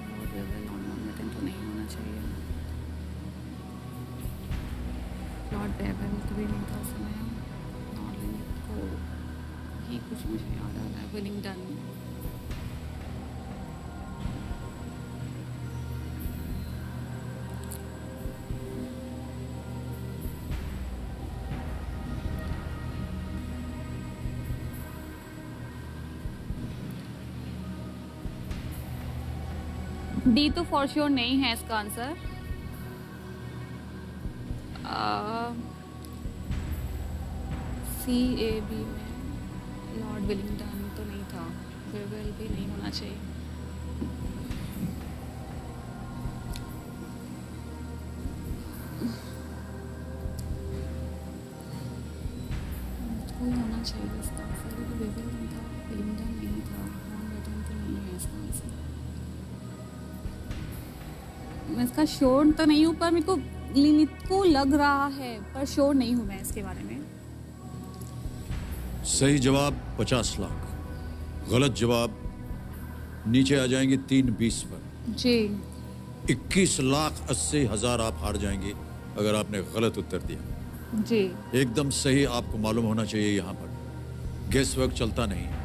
Lord Wavell, Lord Mountbatten तो नहीं होना चाहिए। लॉर्ड वेवेल कभी नहीं था उस समय। लॉर्ड लिंलिथगो, ये कुछ मुझे याद आ रहा है। विलिंगडन, डी तो फॉर श्योर नहीं है इसका आंसर। सी ए बी में लॉर्ड विलिंगडन तो नहीं था, वेवेल भी नहीं होना चाहिए। कोई होना चाहिए इसका आंसर। वेवेल नहीं था, विलिंगडन नहीं था, माउंटबेटन तो नहीं है इसका आंसर। मैं इसका श्योर तो नहीं हूँ, पर मेरे को लिंलिथगो लग रहा है, पर श्योर नहीं हूँ मैं इसके बारे में। सही जवाब 50 लाख, गलत जवाब नीचे आ जाएंगे 320 पर जी। 21,80,000 आप हार जाएंगे अगर आपने गलत उत्तर दिया जी। एकदम सही आपको मालूम होना चाहिए, यहाँ पर गेस वर्क चलता नहीं है।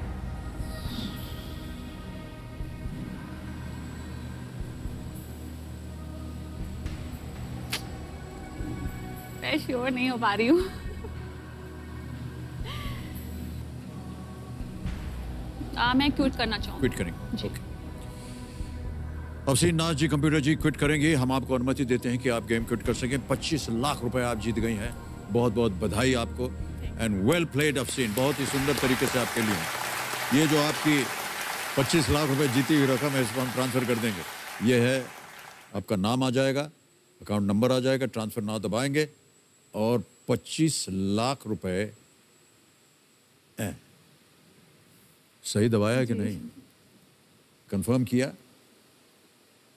मैं श्योर नहीं हो पा रही हूँ। मैं क्विट करना चाहूँगी। क्विट करेंगे जी। अफसीन नाज जी, कंप्यूटर जी क्विट करेंगे। हम आपको अनुमति देते हैं कि आप गेम क्विट कर सकें। 25 लाख रुपए आप जीत गई हैं, बहुत बहुत बधाई आपको। एंड वेल प्लेड अफसीन, बहुत ही सुंदर तरीके से आपके लिए। ये जो आपकी 25 लाख रुपए जीती हुई रकम है, इसको हम ट्रांसफर कर देंगे। ये है आपका नाम आ जाएगा, अकाउंट नंबर आ जाएगा, ट्रांसफर नाउ दबाएंगे और 25 लाख रुपए सही दबाया कि नहीं, कंफर्म किया,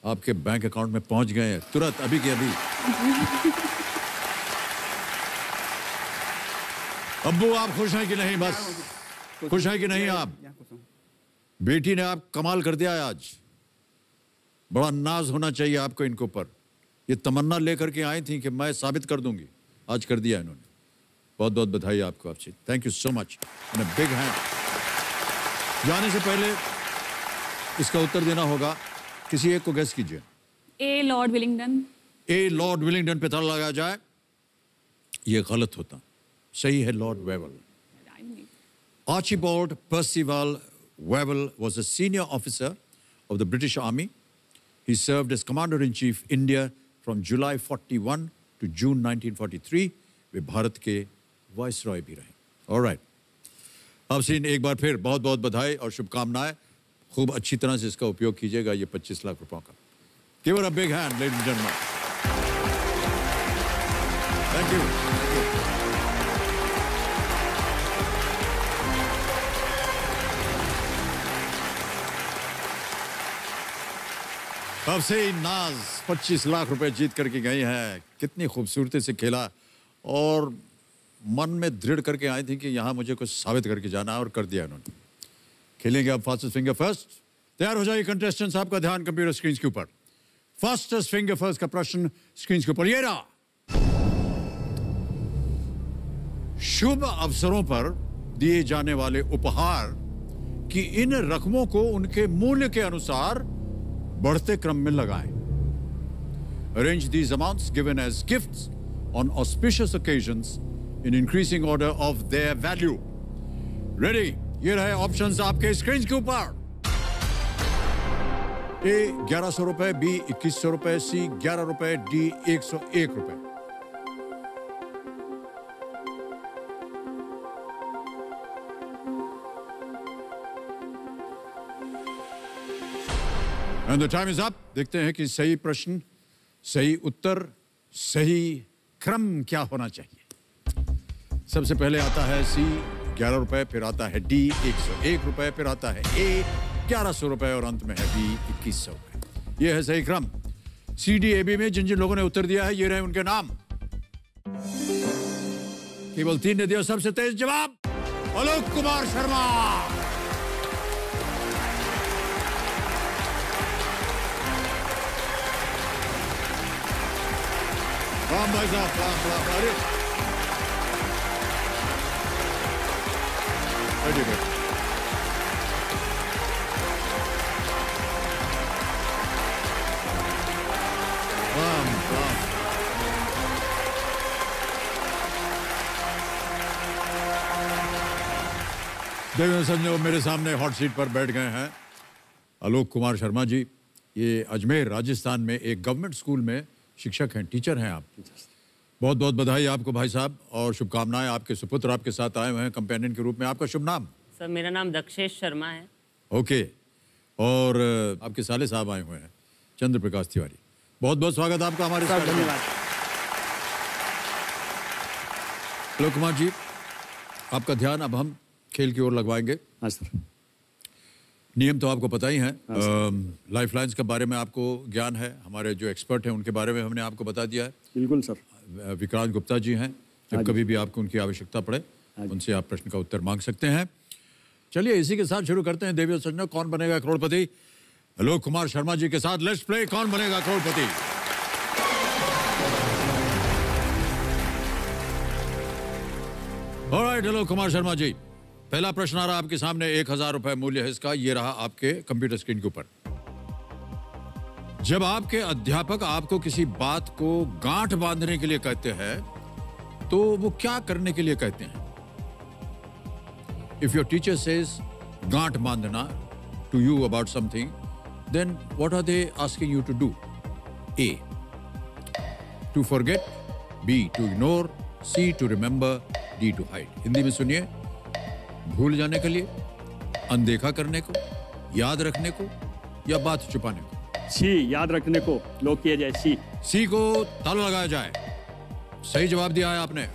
आपके बैंक अकाउंट में पहुंच गए हैं तुरंत, अभी के अभी। अब्बू आप खुश हैं कि नहीं? बस खुश हैं कि नहीं आप? बेटी ने आप कमाल कर दिया है आज, बड़ा नाज होना चाहिए आपको इनके ऊपर। ये तमन्ना लेकर के आई थी कि मैं साबित कर दूंगी, आज कर दिया इन्होंने। बहुत बहुत बधाई आपको आपसे, thank you so much and a big hand. जाने से पहले इसका उत्तर देना होगा, किसी एक को गेस कीजिए। ए लॉर्ड विलिंगडन। ए लॉर्ड विलिंगडन पे ताला लगाया जाए, ये गलत होता, सही है Lord Wavell. Archibald Percival Wavell was a senior officer of the British Army. He served as Commander-in-Chief India from July 41 to June 1943. वे भारत के वाइसरॉय भी रहे। All right. अब सीन एक बार फिर बहुत बहुत बधाई और शुभकामनाएं। खूब अच्छी तरह से इसका उपयोग कीजिएगा ये 25 लाख रुपयों का। Give her a big hand, ladies and gentlemen. Thank you. Thank you. अब से ही नाज 25 लाख रुपए जीत करके गई हैं। कितनी खूबसूरती से खेला और मन में दृढ़ करके आई थी कि यहाँ मुझे कुछ साबित करके जाना है और कर दिया इन्होंने। खेलेंगे अब फास्टेस्ट फिंगर फर्स्ट। तैयार हो जाइए कंटेस्टेंट्स, आपका ध्यान कंप्यूटर स्क्रीन के ऊपर। फास्टेस्ट फिंगर फर्स्ट का प्रश्न स्क्रीन के ऊपर ये रहा। शुभ अवसरों पर दिए जाने वाले उपहार की इन रकमों को उनके मूल्य के अनुसार बढ़ते क्रम में लगाएं। Arrange these amounts given as gifts on auspicious occasions in increasing order of their value. Ready? ये रहे ऑप्शंस आपके स्क्रीन के ऊपर। ए 1100 रुपए, बी 2100 रुपए, सी 11 रुपए, डी 101 रुपए। And the time is up. देखते हैं कि सही प्रश्न, सही उत्तर, सही क्रम क्या होना चाहिए। सबसे पहले आता है सी 11 रुपए, फिर आता है डी 101 रुपए, फिर आता है ए 1100 रुपए और अंत में है बी 2100 रुपए। यह है सही क्रम। सी डी ए बी में जिन जिन लोगों ने उत्तर दिया है ये रहे उनके नाम। केवल 3 ने दिया सबसे तेज जवाब। आलोक कुमार शर्मा, राम भाई साहब, राम अरे राम राम। देखो संजो, मेरे सामने हॉट सीट पर बैठ गए हैं आलोक कुमार शर्मा जी। ये अजमेर राजस्थान में एक गवर्नमेंट स्कूल में शिक्षक हैं, टीचर हैं आप। बहुत बहुत बधाई आपको भाई साहब और शुभकामनाएं। आपके सुपुत्र आपके साथ आए हुए हैं कंपेनियन के रूप में। आपका शुभ नाम? सर मेरा नाम दक्षेश शर्मा है। ओके। और आपके साले साहब आए हुए हैं चंद्र प्रकाश तिवारी। बहुत बहुत स्वागत आपका हमारे साथ। धन्यवाद। आलोक कुमार जी, आपका ध्यान अब हम खेल की ओर लगवाएंगे। हाँ सर। नियम तो आपको पता ही है। लाइफ लाइन्स के बारे में आपको ज्ञान है, हमारे जो एक्सपर्ट हैं उनके बारे में हमने आपको बता दिया है। बिल्कुल सर। विक्रांत गुप्ता जी हैं, जब कभी भी आपको उनकी आवश्यकता पड़े उनसे आप प्रश्न का उत्तर मांग सकते हैं। चलिए इसी के साथ शुरू करते हैं। देवी और सज्जनों, कौन बनेगा करोड़पति? आलोक कुमार शर्मा जी के साथ let's play Kaun Banega Crorepati. Alright Alok Kumar Sharma ji, पहला प्रश्न आ रहा आपके सामने। 1000 रुपए मूल्य है इसका। ये रहा आपके कंप्यूटर स्क्रीन के ऊपर। जब आपके अध्यापक आपको किसी बात को गांठ बांधने के लिए कहते हैं तो वो क्या करने के लिए कहते हैं? इफ योर टीचर सेज गांठ बांधना to you about something, then what are they asking you to do? A to forget, B to ignore, C to remember, D to hide. Hindi में सुनिए। भूल जाने के लिए, अनदेखा करने को, याद रखने को या बात छुपाने को? सी याद रखने को लॉक किया जाए। सी को ताला लगाया जाए। सही जवाब दिया है आपने।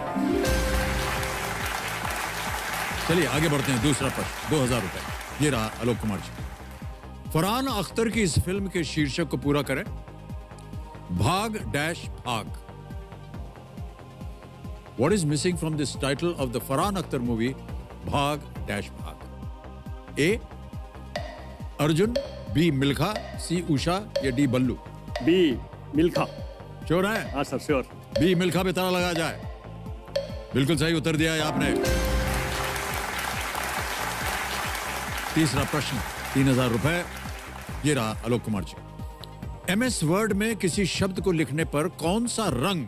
चलिए आगे बढ़ते हैं। दूसरा प्रश्न 2000 रुपए। ये रहा आलोक कुमार जी। फरहान अख्तर की इस फिल्म के शीर्षक को पूरा करें। भाग डैश भाग। What is missing from this title of the Farhan Akhtar movie भाग डैश भाग? ए अर्जुन, बी मिल्खा, सी उषा या डी बल्लू? बी मिल्खा। श्योर है? हाँ सर, श्योर। बी मिल्खा पे ताला लगाया जाए। बिल्कुल सही उत्तर दिया है आपने। तीसरा प्रश्न 3000 रुपए। ये रहा आलोक कुमार जी। MS वर्ड में किसी शब्द को लिखने पर कौन सा रंग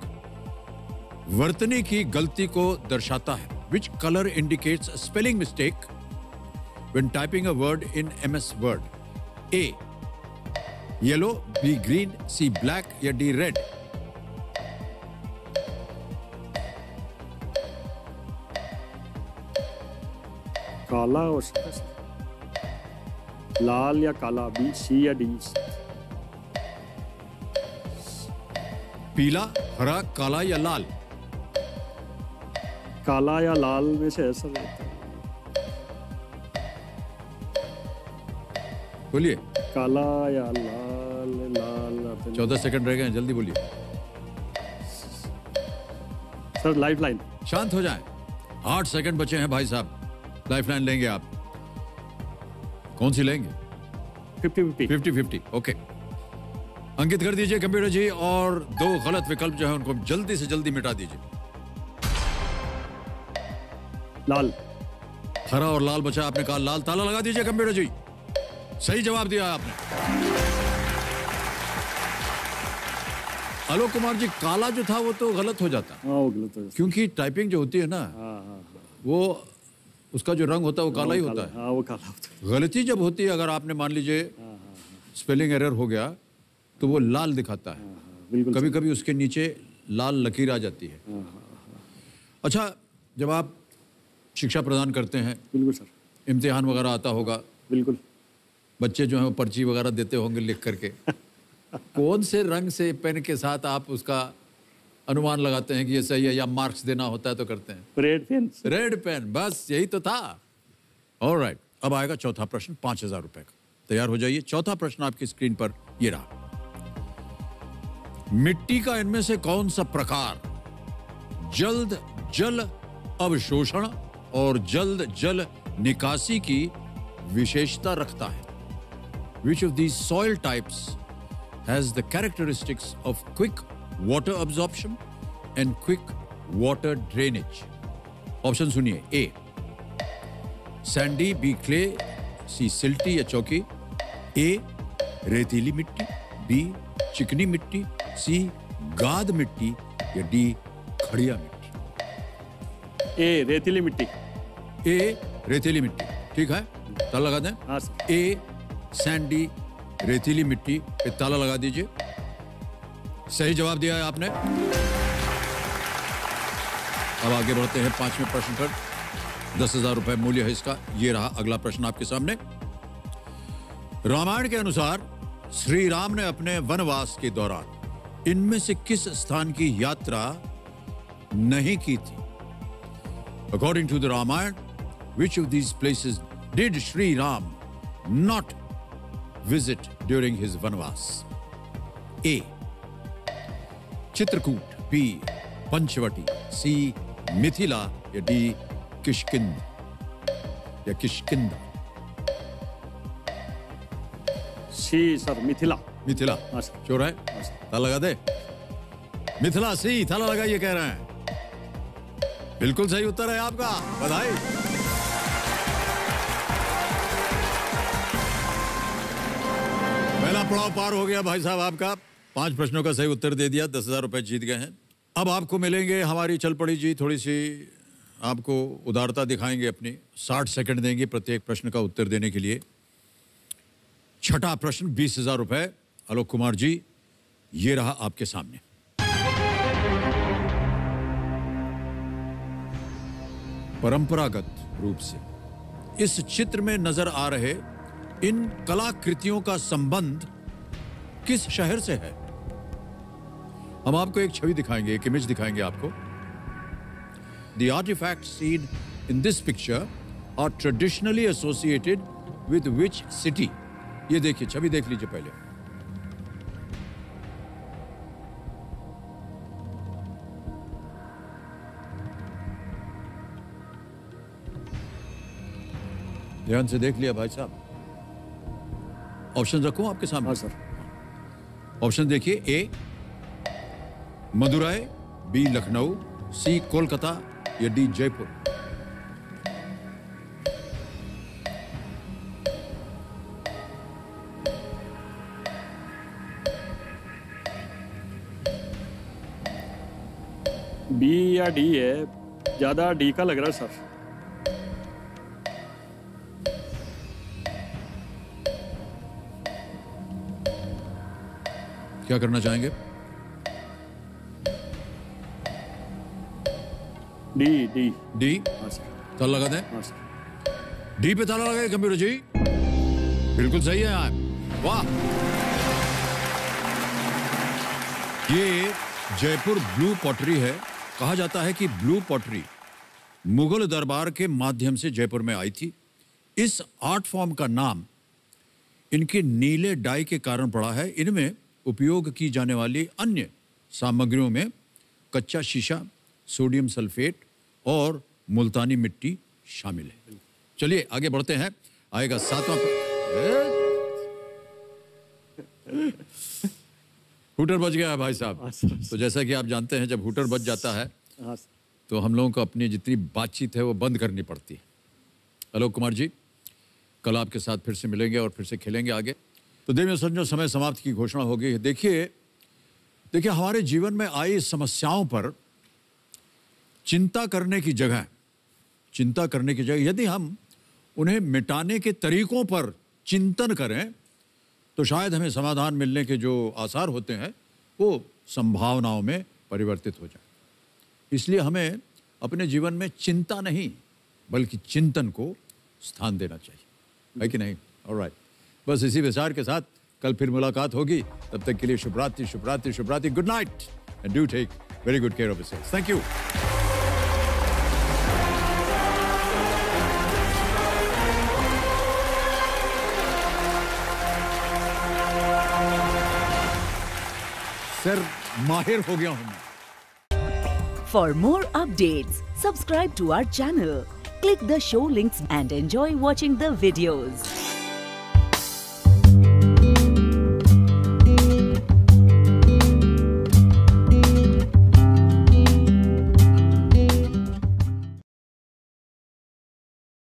वर्तनी की गलती को दर्शाता है? Which color indicates a spelling mistake when typing a word in MS Word? A yellow, B green, C black या D red? काला हो सकता है, लाल या काला, बी, सी या डी। पीला, हरा, काला या लाल? काला या लाल में से ऐसा रहता है। बोलिए। काला या लाल, लाल। 14 सेकंड रह गए हैं, जल्दी बोलिए। Sir life line. शांत हो जाएं। 8 सेकंड बचे हैं भाई साहब। लाइफलाइन लेंगे आप? कौन सी लेंगे? 50-50। 50-50, ओके। अंकित कर दीजिए कंप्यूटर जी, और 2 गलत विकल्प जो है उनको जल्दी से जल्दी मिटा दीजिए। लाल। हरा और लाल बचा, आपने कहा लाल। ताला लगा दीजिए कंप्यूटर जी। सही जवाब दिया है आपने। आलोक कुमार जी, काला जो था वो तो गलत हो जाता। हाँ, वो गलत हो जाता। क्योंकि टाइपिंग जो होती है ना, वो उसका जो रंग होता है वो काला ही होता है। हाँ, वो काला होता है। गलती जब होती है, अगर आपने मान लीजिए स्पेलिंग एरर हो गया तो वो लाल दिखाता है। बिल्कुल। कभी कभी उसके नीचे लाल लकीर आ जाती है। अच्छा, जब आप शिक्षा प्रदान करते हैं, बिल्कुल सर, इम्तिहान वगैरह आता होगा, बिल्कुल, बच्चे जो हैं वो पर्ची वगैरह देते होंगे लिख करके। कौन से रंग से पेन के साथ आप उसका अनुमान लगाते हैं कि ये सही है, या मार्क्स देना होता है तो करते हैं? Red pen. रेड पेन, बस यही तो था। ऑलराइट, अब आएगा चौथा प्रश्न 5000 रुपए का। तैयार हो जाइए। चौथा प्रश्न आपकी स्क्रीन पर ये रहा। मिट्टी का इनमें से कौन सा प्रकार जल्द जल अवशोषण और जल्द जल निकासी की विशेषता रखता है? Which of these soil types has the characteristics of quick water absorption and quick water drainage? Option सुनिए। A Sandy, B clay, C silty या चौकी? A रेतीली मिट्टी, B चिकनी मिट्टी, C गाद मिट्टी या D खड़िया मिट्टी? ए रेतीली मिट्टी। A रेतीली मिट्टी, ठीक है, ताला लगा दें। हाँ सर। A सैंडी, रेतीली मिट्टी पे ताला लगा दीजिए। सही जवाब दिया है आपने। अब आगे बढ़ते हैं 5वें प्रश्न पर। 10,000 रुपए मूल्य है इसका। ये रहा अगला प्रश्न आपके सामने। रामायण के अनुसार श्री राम ने अपने वनवास के दौरान इनमें से किस स्थान की यात्रा नहीं की थी? According to the Ramayana, which of these places did Shri Ram not visit during his vanvas? A Chitrakoot, B Panchavati, C Mithila या D किष्किंध या किष्किंधा? सी सर, मिथिला। मिथिला, हाँ सर। श्योर है? ताला लगा दे। मिथिला सी, ताला लगाइए कह रहे हैं। बिल्कुल सही उत्तर है आपका, बधाई। पहला पड़ाव पार हो गया भाई साहब आपका। 5 प्रश्नों का सही उत्तर दे दिया, 10,000 रुपए जीत गए हैं। अब आपको मिलेंगे हमारी चल पड़ी जी, थोड़ी सी आपको उदारता दिखाएंगे अपनी। 60 सेकंड देंगे प्रत्येक प्रश्न का उत्तर देने के लिए। छठा प्रश्न 20,000 रुपए। आलोक कुमार जी, ये रहा आपके सामने। परंपरागत रूप से इस चित्र में नजर आ रहे इन कलाकृतियों का संबंध किस शहर से है? हम आपको एक छवि दिखाएंगे, एक इमेज दिखाएंगे आपको। The artifacts seen in this picture are traditionally associated with which city? ये देखिए, छवि देख लीजिए पहले। ध्यान से देख लिया भाई साहब। ऑप्शन रखूं आपके सामने? हाँ सर। ऑप्शन देखिए। ए मदुरई, बी लखनऊ, सी कोलकाता या डी जयपुर? बी या डी है, ज्यादा डी का लग रहा है सर। क्या करना चाहेंगे? D D. डी? हाँ सर। ताला लगा दें? हाँ सर। डी पे ताला लगाए कंप्यूटर जी। बिल्कुल सही है आप। वाह, ये जयपुर ब्लू पॉटरी है। कहा जाता है कि ब्लू पॉटरी मुगल दरबार के माध्यम से जयपुर में आई थी। इस आर्ट फॉर्म का नाम इनके नीले डाई के कारण पड़ा है। इनमें उपयोग की जाने वाली अन्य सामग्रियों में कच्चा शीशा, सोडियम सल्फेट और मुल्तानी मिट्टी शामिल है। चलिए आगे बढ़ते हैं। आएगा 7वां हूटर बज गया है भाई साहब। तो जैसा कि आप जानते हैं, जब हूटर बज जाता है हाँ सर। तो हम लोगों को अपनी जितनी बातचीत है वो बंद करनी पड़ती है। आलोक कुमार जी, कल आपके साथ फिर से मिलेंगे और फिर से खेलेंगे आगे। तो देवियों सज्जनों, समय समाप्ति की घोषणा हो गई है। देखिए हमारे जीवन में आई समस्याओं पर चिंता करने की जगह यदि हम उन्हें मिटाने के तरीकों पर चिंतन करें तो शायद हमें समाधान मिलने के जो आसार होते हैं वो संभावनाओं में परिवर्तित हो जाए। इसलिए हमें अपने जीवन में चिंता नहीं बल्कि चिंतन को स्थान देना चाहिए, है कि नहीं? ऑलराइट, बस इसी विचार के साथ कल फिर मुलाकात होगी। तब तक के लिए शुभ रात्रि, शुभ रात्रि, शुभ रात्रि। Good night and do take very good care of yourself. Thank you. Sir माहिर हो गया हूं। For more updates, subscribe to our channel, click the show links and enjoy watching the videos.